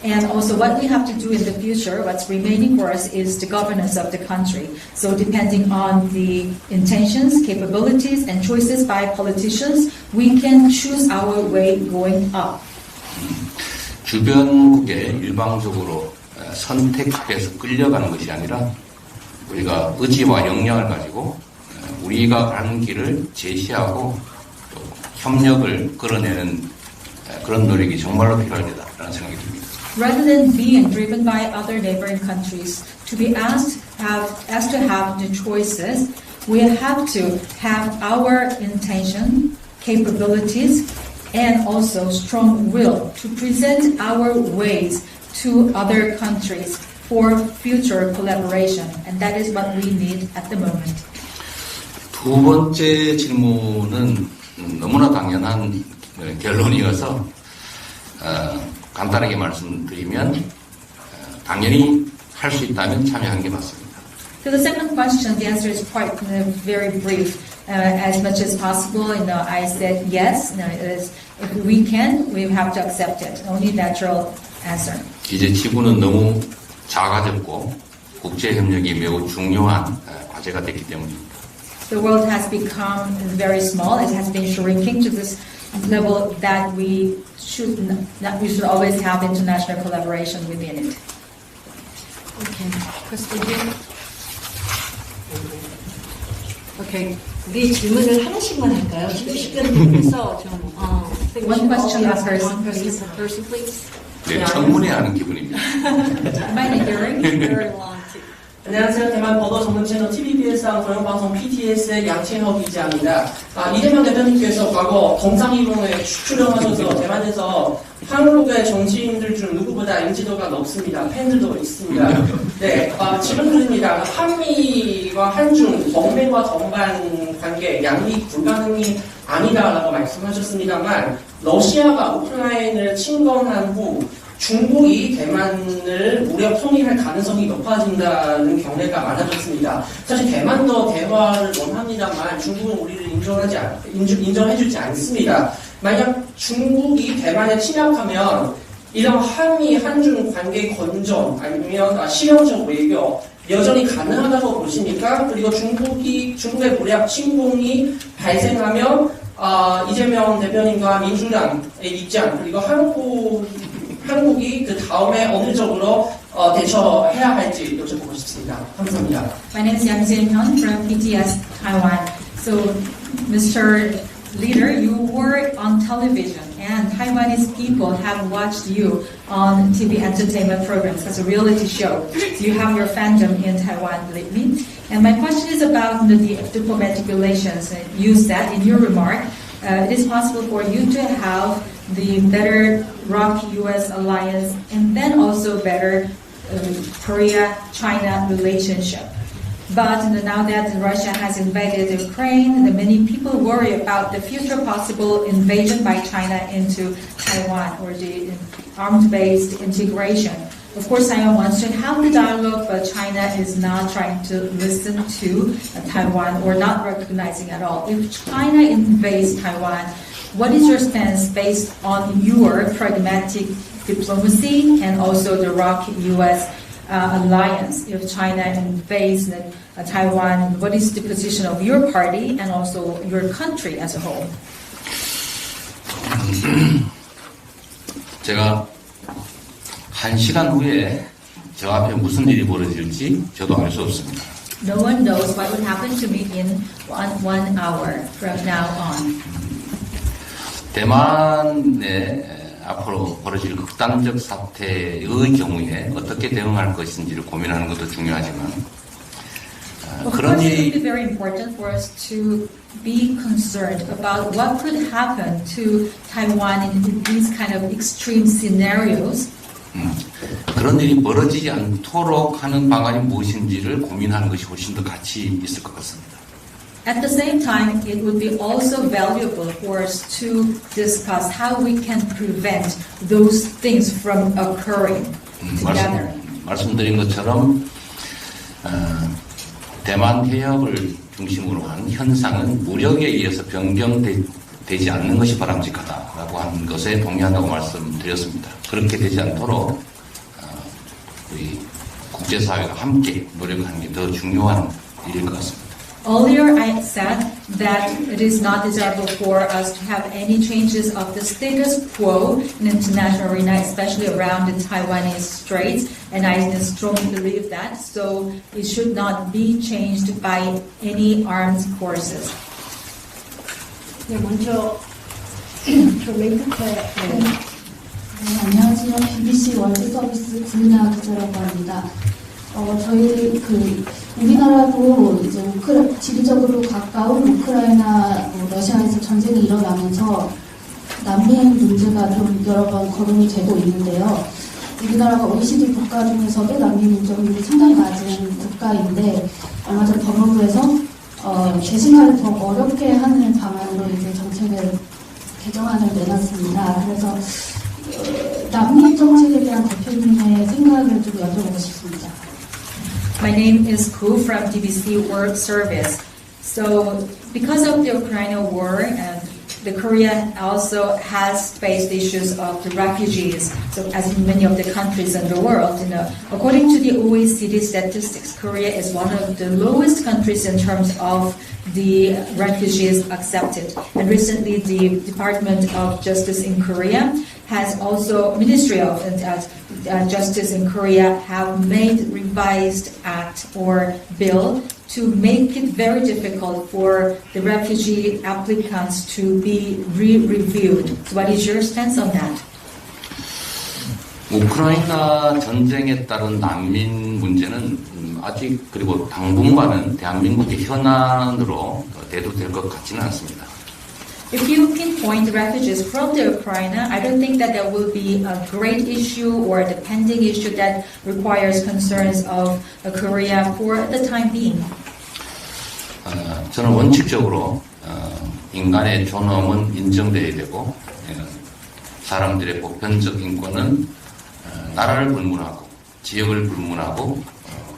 And also what we have to do in the future, what's remaining for us is the governance of the country. So depending on the intentions, capabilities, and choices by politicians, we can choose our way going up. 주변국에 일방적으로 선택해서 끌려가는 것이 아니라 우리가 의지와 역량을 가지고 우리가 가는 길을 제시하고 또 협력을 끌어내는 그런 노력이 정말로 필요하다라는 생각이 듭니다. Rather than being driven by other neighboring countries, to be asked to have the choices, we have to have our intention, capabilities, and also strong will to present our ways to other countries for future collaboration. And that is what we need at the moment. 두 번째 질문은 너무나 당연한 결론이어서 간단하게 말씀드리면 당연히 할 수 있다면 참여하는 게 맞습니다. To the second question, the answer is quite very brief. As much as possible, I said yes. If we can, we have to accept it. Only natural answer. 이제 지구는 너무 작아졌고 국제 협력이 매우 중요한 과제가 됐기 때문입니다. The world has become very small. It has been shrinking to this level that we should always have international collaboration within it. Okay, Kristen here. Okay, 우리 질문을 하나씩만 할까요? 시간 되면서 좀 One question per person, please. 네, 청문회 하는 기분입니다. Am I hearing? Very long. 안녕하세요. 대만 보도 전문 채널 TVBS랑 동영방송 PTS의 양채혁 기자입니다. 이재명 대표님께서 과거 동상이론에 출연하셔서 대만에서 한국의 정치인들 중 누구보다 인지도가 높습니다. 팬들도 있습니다. 네, 질문드립니다. 한미와 한중 동맹과 동반 관계 양립 불가능이 아니다라고 말씀하셨습니다만 러시아가 우크라이나를 침공한 후 중국이 대만을 무력 통일할 가능성이 높아진다는 경례가 많아졌습니다. 사실 대만도 대화를 원합니다만 중국은 우리를 인정해주지 않습니다. 만약 중국이 대만에 침략하면 이런 한미 한중 관계 건전 아니면 실용적 외교 여전히 가능하다고 보십니까? 그리고 중국의 무력 침공이 발생하면 이재명 대표님과 민주당의 입장 그리고 한국이 그 다음에 어느 쪽으로 대처해야 할지 여쭤보고 싶습니다. 감사합니다. My name is Yang Jian-hyun from PTS Taiwan. So, Mr. Leader, you were on television and Taiwanese people have watched you on TV entertainment programs as a reality show. So you have your fandom in Taiwan lately. And my question is about the diplomatic relations. You said in your remark, it is possible for you to have the better ROC-US alliance and then also better Korea-China relationship. But now that Russia has invaded Ukraine, many people worry about the future possible invasion by China into Taiwan or the armed-based integration. Of course, Taiwan wants to have the dialogue, but China is not trying to listen to Taiwan or not recognizing at all. If China invades Taiwan, what is your stance based on your pragmatic diplomacy and also the ROC-US alliance? If China invades Taiwan, what is the position of your party and also your country as a whole? 제가 1시간 후에 저 앞에 무슨 일이 벌어질지 저도 알 수 없습니다. No one knows what would happen to me in one hour from now on. 대만에 앞으로 벌어질 극단적 사태의 경우에 어떻게 대응할 것인지를 고민하는 것도 중요하지만 그런 it would be 일이 very important for us to be concerned about what could happen to Taiwan in these kind of extreme scenarios. 그런 일이 벌어지지 않도록 하는 방안이 무엇인지를 고민하는 것이 훨씬 더 가치 있을 것 같습니다. At the same time, it would be also valuable for us to discuss how we can prevent those things from occurring together. 말씀드린 것처럼 대만 해역을 중심으로 한 현상은 무력에 의해서 변경되지 않는 것이 바람직하다라고 하는 것에 동의한다고 말씀드렸습니다. 그렇게 되지 않도록 우리 국제사회가 함께 노력하는 게 더 중요한 일일 것 같습니다. Earlier, I said that it is not desirable for us to have any changes of the status quo in international arena, especially around the Taiwanese Straits, and I strongly believe that. So it should not be changed by any armed forces. 네, 먼저 맨 끝에 안녕하세요. BBC 월드 서비스 구은하 기자라고 합니다. 저희 우리나라도 이제 지리적으로 가까운 우크라이나, 러시아에서 전쟁이 일어나면서 난민 문제가 좀 여러 번 거론이 되고 있는데요. 우리나라가 OECD 국가 중에서도 난민 인정률이 상당히 낮은 국가인데 얼마 전 법무부에서 재심화를 더 어렵게 하는 방안으로 이제 정책을 개정안을 내놨습니다. 그래서 난민 정책에 대한 대표님의 생각을 좀 여쭤보고 싶습니다. My name is Ku from BBC World Service. So, because of the Ukraine war, the Korea also has faced issues of the refugees. So, as in many of the countries in the world, according to the OECD statistics, Korea is one of the lowest countries in terms of the refugees accepted. And recently, the Department of Justice in Korea has also, Ministry of Justice in Korea have made revised act or bill to make it very difficult for the refugee applicants to be re-reviewed. So what is your stance on that? 우크라이나 전쟁에 따른 난민 문제는 아직 그리고 당분간은 대한민국의 현안으로 대두될 것 같지는 않습니다. If you pinpoint refugees from the Ukraine, I don't think that there will be a great issue or a pending issue that requires concerns of Korea for the time being. 저는 원칙적으로 인간의 존엄은 인정돼야 되고 사람들의 보편적 인권은 나라를 불문하고 지역을 불문하고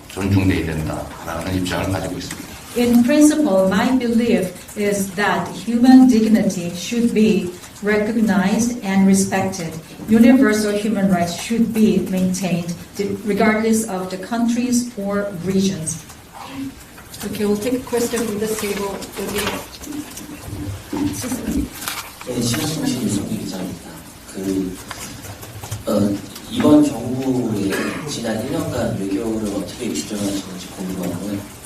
존중돼야 된다라는 입장을 가지고 있습니다. In principle, my belief is that human dignity should be recognized and respected. Universal human rights should be maintained regardless of the countries or regions. Okay, we'll take a question from this table. 네, 시민신 유성기 기자입니다. 이번 정부의 지난 1년간 외교를 어떻게 규정하시는지 궁금하고요.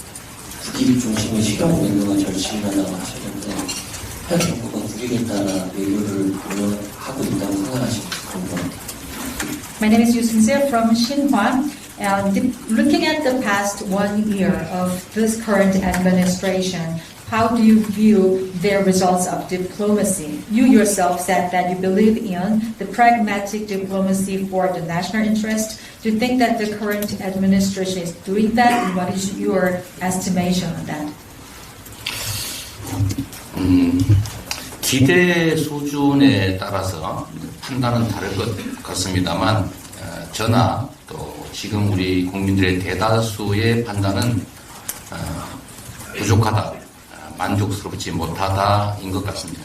국익 중심의 실용 외교가 절실하다고 하셨는데 현 정부가 국익에 따라 외교를 운영하고 있다고 생각하시는지 궁금합니다. My name is Yu Sincere from Xinhua. Looking at the past 1 year of this current administration, how do you view their results of diplomacy? You yourself said that you believe in the pragmatic diplomacy for the national interest. Do you think that the current administration is doing that? And what is your estimation on that? 기대 수준에 따라서 판단은 다를 것 같습니다만 저나 또 지금 우리 국민들의 대다수의 판단은 부족하다, 만족스럽지 못하다인 것 같습니다.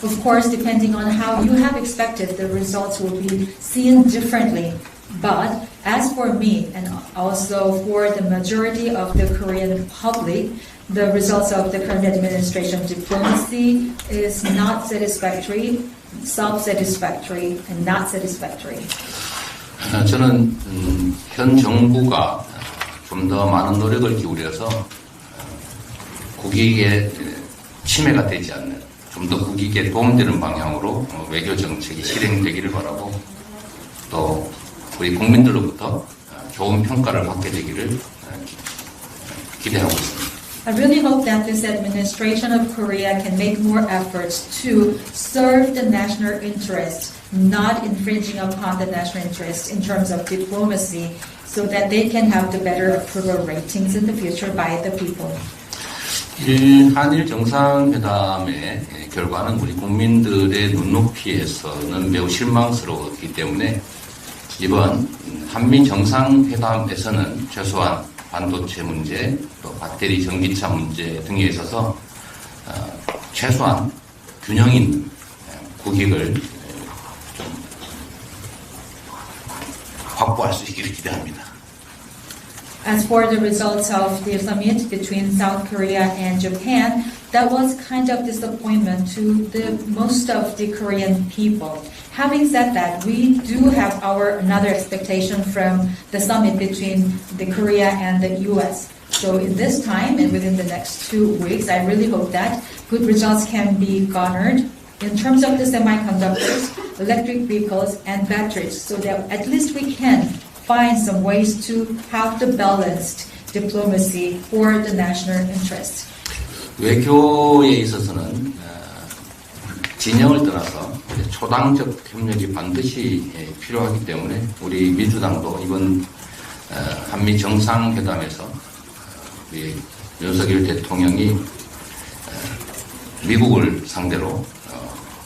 Of course, depending on how you have expected, the results will be seen differently. But as for me, and also for the majority of the Korean public, the results of the current administration diplomacy is not satisfactory, self-satisfactory, and not satisfactory. 저는 현 정부가 좀 더 많은 노력을 기울여서 국익에 침해가 되지 않는, 좀 더 국익에 도움되는 방향으로 외교 정책이 실행되기를 바라고, 또 우리 국민들로부터 좋은 평가를 받게 되기를 기대하고 있습니다. I really hope that this administration of Korea can make more efforts to serve the national interest, not infringing upon the national interest in terms of diplomacy, so that they can have the better approval ratings in the future by the people. 한일 정상회담의 결과는 우리 국민들의 눈높이에서는 매우 실망스러웠기 때문에 이번 한미 정상회담에서는 최소한 반도체 문제, 또 배터리 전기차 문제 등에 있어서 최소한 균형 있는 국익을 좀 확보할 수 있기를 기대합니다. As for the results of the summit between South Korea and Japan, that was kind of disappointment to the most of the Korean people. Having said that, we do have another expectation from the summit between the Korea and the US. So in this time and within the next 2 weeks, I really hope that good results can be garnered in terms of the semiconductors, electric vehicles, and batteries, so that at least we can find some ways to have the balanced diplomacy for the national interest. 외교에 있어서는 진영을 떠나서 초당적 협력이 반드시 필요하기 때문에 우리 민주당도 이번 한미 정상회담에서 우리 윤석열 대통령이 미국을 상대로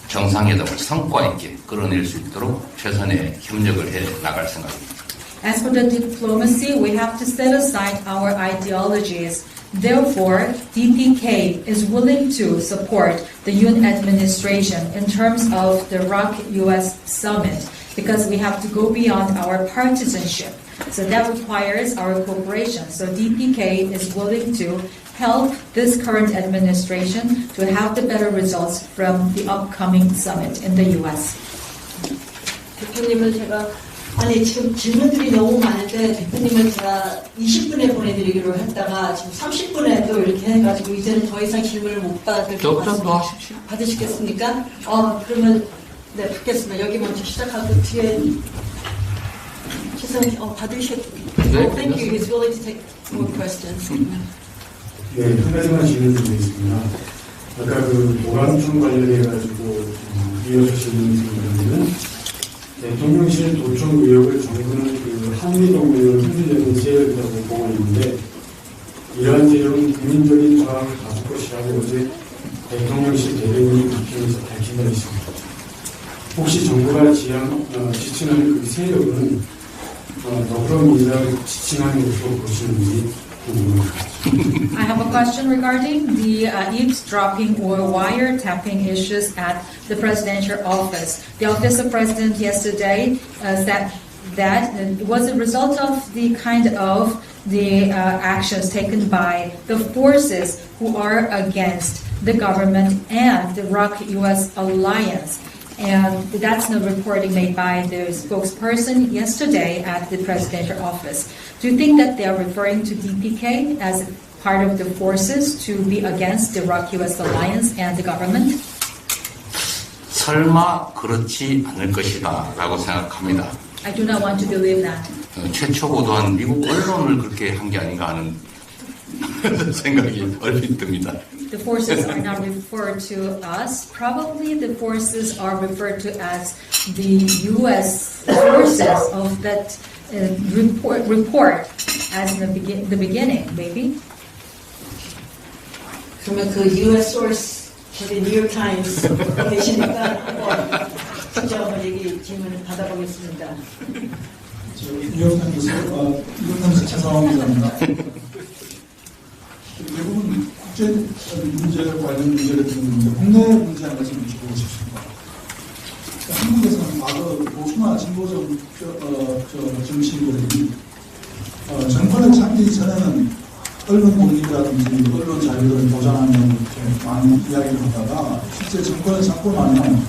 정상회담을 성과 있게 끌어낼 수 있도록 최선의 협력을 해 나갈 생각입니다. As for the diplomacy, we have to set aside our ideologies. Therefore, DPK is willing to support the Yoon administration in terms of the ROK-US summit because we have to go beyond our partisanship. So that requires our cooperation. So DPK is willing to help this current administration to have the better results from the upcoming summit in the US. 대표님을 제가 지금 질문들이 너무 많은데 대표님을 제가 20분에 보내드리기로 했다가 지금 30분에 또 이렇게 해가지고 이제는 더 이상 질문을 못 받을 것 같습니다. 받으시겠습니까? 그러면 네 받겠습니다. 여기 먼저 시작하고 뒤에 Thank you. He's willing to take more questions. 네, 한 가지만 질문드리겠습니다. 아까 그 도감청 관련해가지고 이어주신 질문은 대통령실 도청 의혹을 정부는 그 한미 동맹을 흔들려는 세력이라고 보고 있는데 이러한 세력은 국민적인 저항을 가질 것이라고 어제 대통령실 대변인이 입장에서 밝힌 바 있습니다. 혹시 정부가 지칭하는 그 세력은 더불어민주당을 지칭하는 것으로 보시는지 궁금합니다. I have a question regarding the eavesdropping or wiretapping issues at the presidential office. The office of president yesterday said that it was a result of the kind of the actions taken by the forces who are against the government and the ROK-US alliance. And that's the reporting made by the spokesperson yesterday at the presidential office. Do you think that they are referring to DPK as part of the forces to be against the ROK-US alliance and the government? 설마 그렇지 않을 것이다 라고 생각합니다. I do not want to believe that. 최초 보도한 미국 언론을 그렇게 한 게 아닌가 하는 생각이 얼핏 듭니다. The forces are not referred to us. Probably the forces are referred to as the U.S. forces of that report as in the beginning, maybe. 그러면 그 U.S. source 저기 뉴욕 타임스 계시니까 한번 직접 한번 질문을 받아보겠습니다. 뉴욕 타임스 최상원 기자입니다. 대부분 국제 문제 관련 문제를 듣는 국내 문제 하나 좀 여쭤보고 싶습니다. 한국에서는 과거 보수나 진보적 정치인들이 정권을 찾기 전에는 언론 독립이라든지 언론 자유를 보장하는 이렇게 많은 이야기를 하다가 실제 정권을 잡고 나면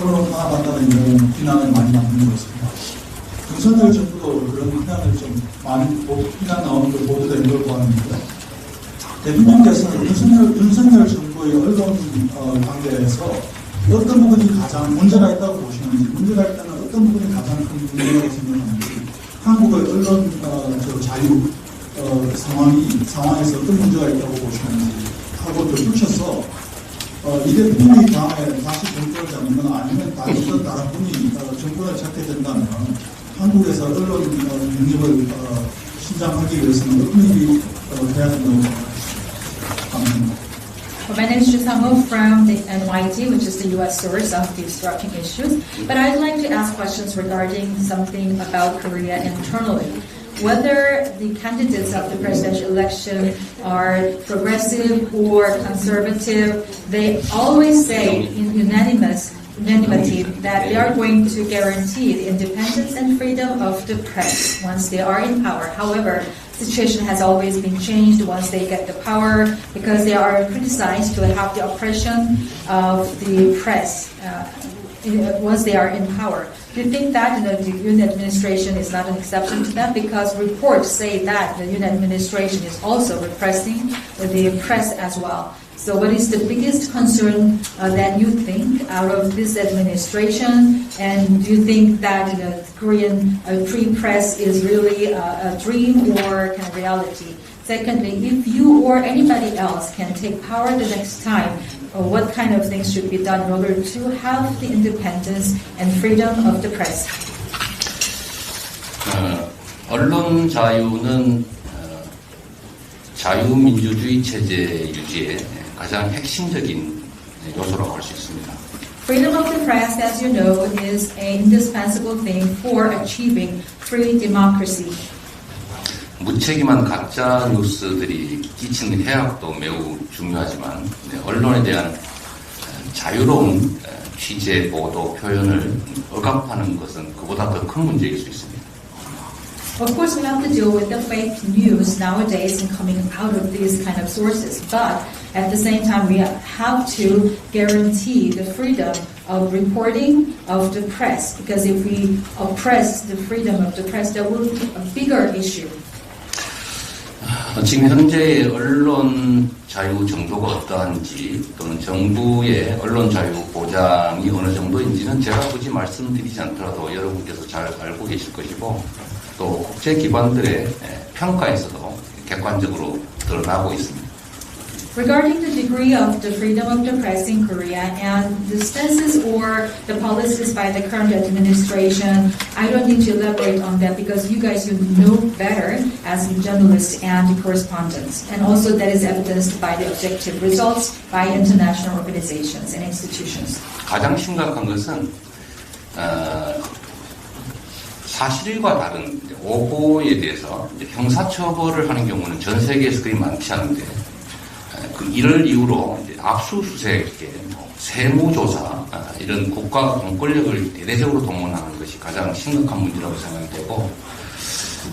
언론 탄압한다는 이런 비난을 많이 받는 것 같습니다. 윤석열 정부도 그런 비난을 좀 많이 비난 나오는 걸 보도된 걸 보았는데 대통령께서는 윤석열 정부의 언론 관계에서 어떤 부분이 가장 문제가 있다고 보시는지, 문제가 있다면 어떤 부분이 가장 큰 문제라고 생각하는지, 한국의 언론 자유 상황에서 어떤 문제가 있다고 보시는지 하고 덧붙여서 이 대통령이 다음에 다시 정권을 잡는 건 아니면 다른 분이 정권을 잡게 된다면 한국에서 언론 능력을 신장하기 위해서는 어떤 일이 해야 된다고 생각합니다. My name is Guillermo from the NYT, which is the U.S. source of the obstructing issues. But I'd like to ask questions regarding something about Korea internally. Whether the candidates of the presidential election are progressive or conservative, they always say in unanimity that they are going to guarantee the independence and freedom of the press once they are in power. However, the situation has always been changed once they get the power because they are criticized to have the oppression of the press once they are in power. Do you think that the Yoon administration is not an exception to that? Because reports say that the Yoon administration is also repressing the press as well. So what is the biggest concern that you think out of this administration? And do you think that the Korean free press is really a dream or kind of reality? Secondly, if you or anybody else can take power the next time, what kind of things should be done in order to have the independence and freedom of the press? 언론 자유는 자유민주주의 체제 유지에 가장 핵심적인 요소라고 할 수 있습니다. Freedom of the press, as you know, is an indispensable thing for achieving free democracy. 무책임한 가짜 뉴스들이 끼치는 해악도 매우 중요하지만 언론에 대한 자유로운 취재, 보도, 표현을 억압하는 것은 그보다 더 큰 문제일 수 있습니다. Of course, we have to deal with the fake news nowadays and coming out of these kind of sources, but at the same time, we have to guarantee the freedom of reporting of the press, because if we oppress the freedom of the press, there will be a bigger issue. 지금 현재의 언론 자유 정도가 어떠한지 또는 정부의 언론 자유 보장이 어느 정도인지는 제가 굳이 말씀드리지 않더라도 여러분께서 잘 알고 계실 것이고 또 국제 기관들의 평가에서도 객관적으로 드러나고 있습니다. Regarding the degree of the freedom of the press in Korea and the stances or the policies by the current administration, I don't need to elaborate on that because you guys know better as journalists and correspondents. And also that is evidenced by the objective results by international organizations and institutions. 가장 심각한 것은 사실과 다른 오보에 대해서 형사처벌을 하는 경우는 전 세계에서 그리 많지 않은데 이를 이유로 압수수색, 세무조사 이런 국가 공권력을 대대적으로 동원하는 것이 가장 심각한 문제라고 생각되고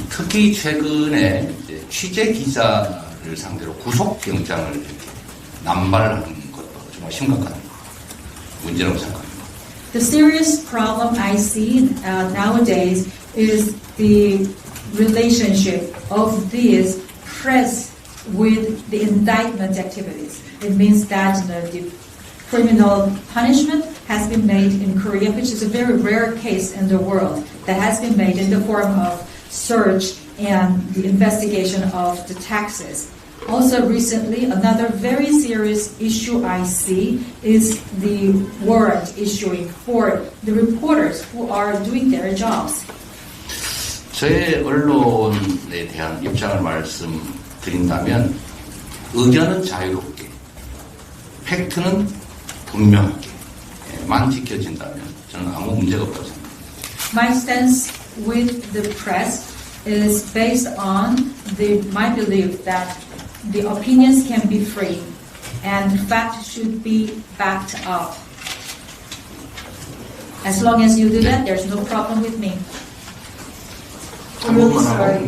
특히 최근에 취재 기자를 상대로 구속영장을 남발하는 것도 정말 심각한 문제라고 생각합니다. The serious problem I see nowadays is the relationship of these press with the indictment activities. It means that the criminal punishment has been made in Korea, which is a very rare case in the world, that has been made in the form of search and the investigation of the taxes. Also recently, another very serious issue I see is the warrant issuing for the reporters who are doing their jobs. 저의 언론에 대한 입장을 말씀드린다면 의견은 자유롭게, 팩트는 분명하게만 지켜진다면 저는 아무 문제가 없다고 생각합니다. My stance with the press is based on my belief that the opinions can be free and fact should be backed up. As long as you do that, there's no problem with me. I'm really sorry.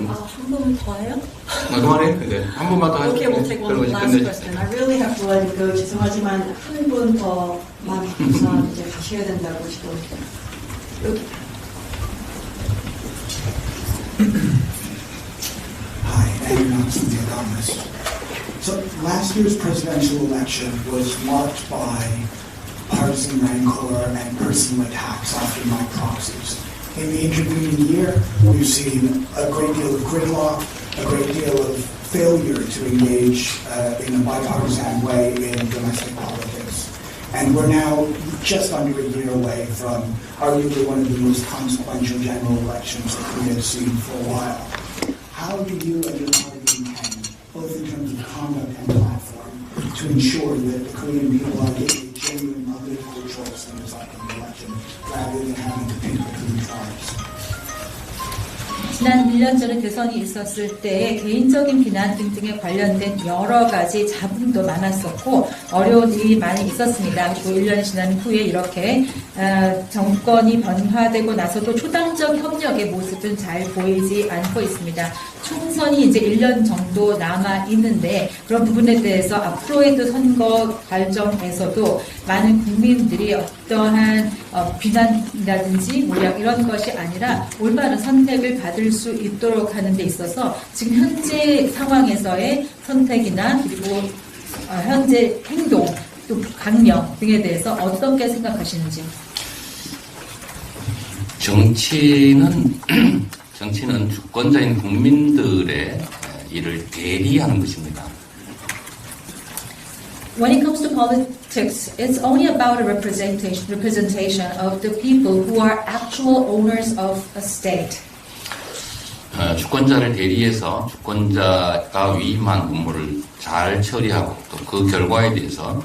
한 번만 더 해요? 그만해? 네. 한 번만 더 Okay, we'll take one last question. I really have to let you go. 죄송하지만 한 분 더만 우선 이제 가셔야 된다고 지금. Hi, Andrew Knox, The Economist. So last year's presidential election was marked by partisan rancor and personal attacks, often by proxies. In the intervening year, we've seen a great deal of gridlock, a great deal of failure to engage in a bipartisan way in domestic politics. And we're now just under a year away from arguably one of the most consequential general elections that we have seen for a while. How do you and your party intend, both in terms of conduct and platform, to ensure that the Korean people are getting a genuine political choice in this upcoming election, rather than having to pick between tribes? 지난 1년 전에 대선이 있었을 때 개인적인 비난 등등에 관련된 여러 가지 잡음도 많았었고 어려운 일이 많이 있었습니다. 그리고 1년이 지난 후에 이렇게 정권이 변화되고 나서도 초당적 협력의 모습은 잘 보이지 않고 있습니다. 총선이 이제 1년 정도 남아 있는데 그런 부분에 대해서 앞으로의 선거 과정에서도 많은 국민들이 어떠한 비난이라든지 모략 이런 것이 아니라 올바른 선택을 받을 수 있도록 하는 데 있어서 지금 현재 상황에서의 선택이나 그리고 현재 행동 또 강령 등에 대해서 어떻게 생각하시는지? 정치는 주권자인 국민들의 일을 대리하는 것입니다. When it comes to politics, it's only about a representation of the people who are actual owners of a state. 주권자를 대리해서 주권자가 위임한 업무를 잘 처리하고 또 그 결과에 대해서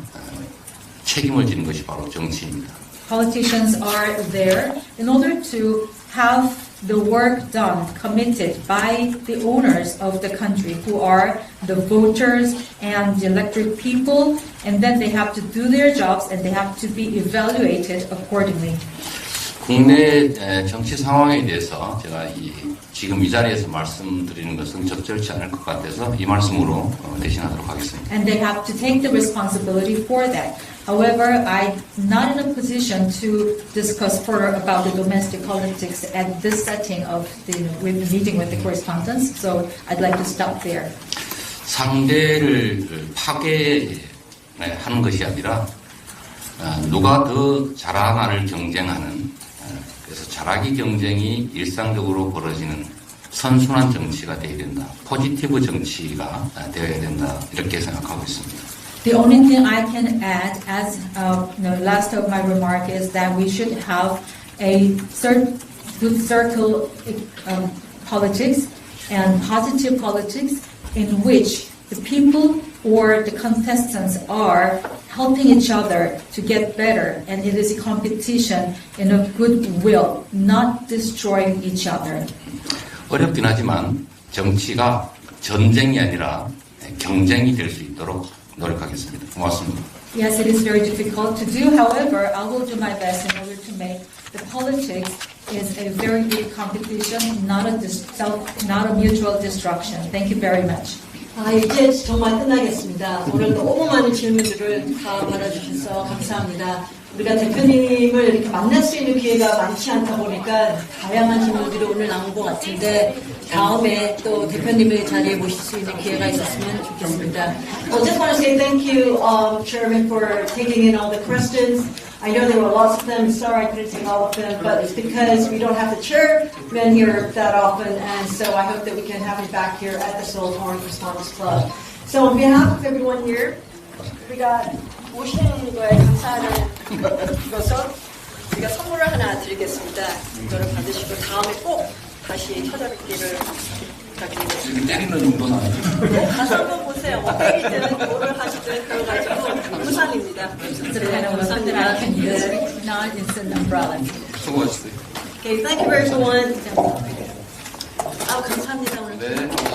책임을 지는 것이 바로 정치입니다. Politicians are there in order to have the work done, committed by the owners of the country, who are the voters and the elected people, and then they have to do their jobs and they have to be evaluated accordingly. 국내 정치 상황에 대해서 제가 지금 이 자리에서 말씀드리는 것은 적절치 않을 것 같아서 이 말씀으로 대신하도록 하겠습니다. And they have to take the responsibility for that. However, I'm not in a position to discuss further about the domestic politics at this setting of the meeting with the correspondents, so I'd like to stop there. 상대를 파괴하는 것이 아니라 누가 더 잘하나를 경쟁하는 그래서 잘하기 경쟁이 일상적으로 벌어지는 선순환 정치가 되어야 된다. 포지티브 정치가 되어야 된다. 이렇게 생각하고 있습니다. The only thing I can add as last of my remark is that we should have a good circle politics and positive politics in which the people or the contestants are helping each other to get better, and it is a competition in a goodwill, not destroying each other. 어렵긴 하지만 정치가 전쟁이 아니라 경쟁이 될 수 있도록 노력하겠습니다. 고맙습니다. Yes, it is very difficult to do. However, I will do my best in order to make the politics is a very good competition, not a mutual destruction. Thank you very much. 이제 정말 끝나겠습니다. 오늘 너무 많은 질문들을 다 받아주셔서 감사합니다. 우리가 대표님을 이렇게 만날 수 있는 기회가 많지 않다 보니까 다양한 질문들이 오늘 나온 것 같은데 다음에 또 대표님의 자리에 모실 수 있는 기회가 있었으면 좋겠습니다. I just want to say thank you, Chairman, for taking in all the questions. I know there were lots of them. Sorry I couldn't take all of them, but it's because we don't have the chairman here that often, and so I hope that we can have you back here at the Seoul Foreign Correspondents Club. So on behalf of everyone here, 우리가 오시는 거에 감사하는 것으로 우리가 선물을 하나 드리겠습니다. 이거를 받으시고 다음에 꼭 다시 찾아뵙기를 부탁드리겠습니다. 때리는 정도는 아니에요. 가서 한번 보세요. 뭐 때리든 뭐를 하시든 그래가지고 우산입니다. 우산이라 Not it's an umbrella. 수고하셨어요. Okay, thank you everyone. 감사합니다 오늘. 네.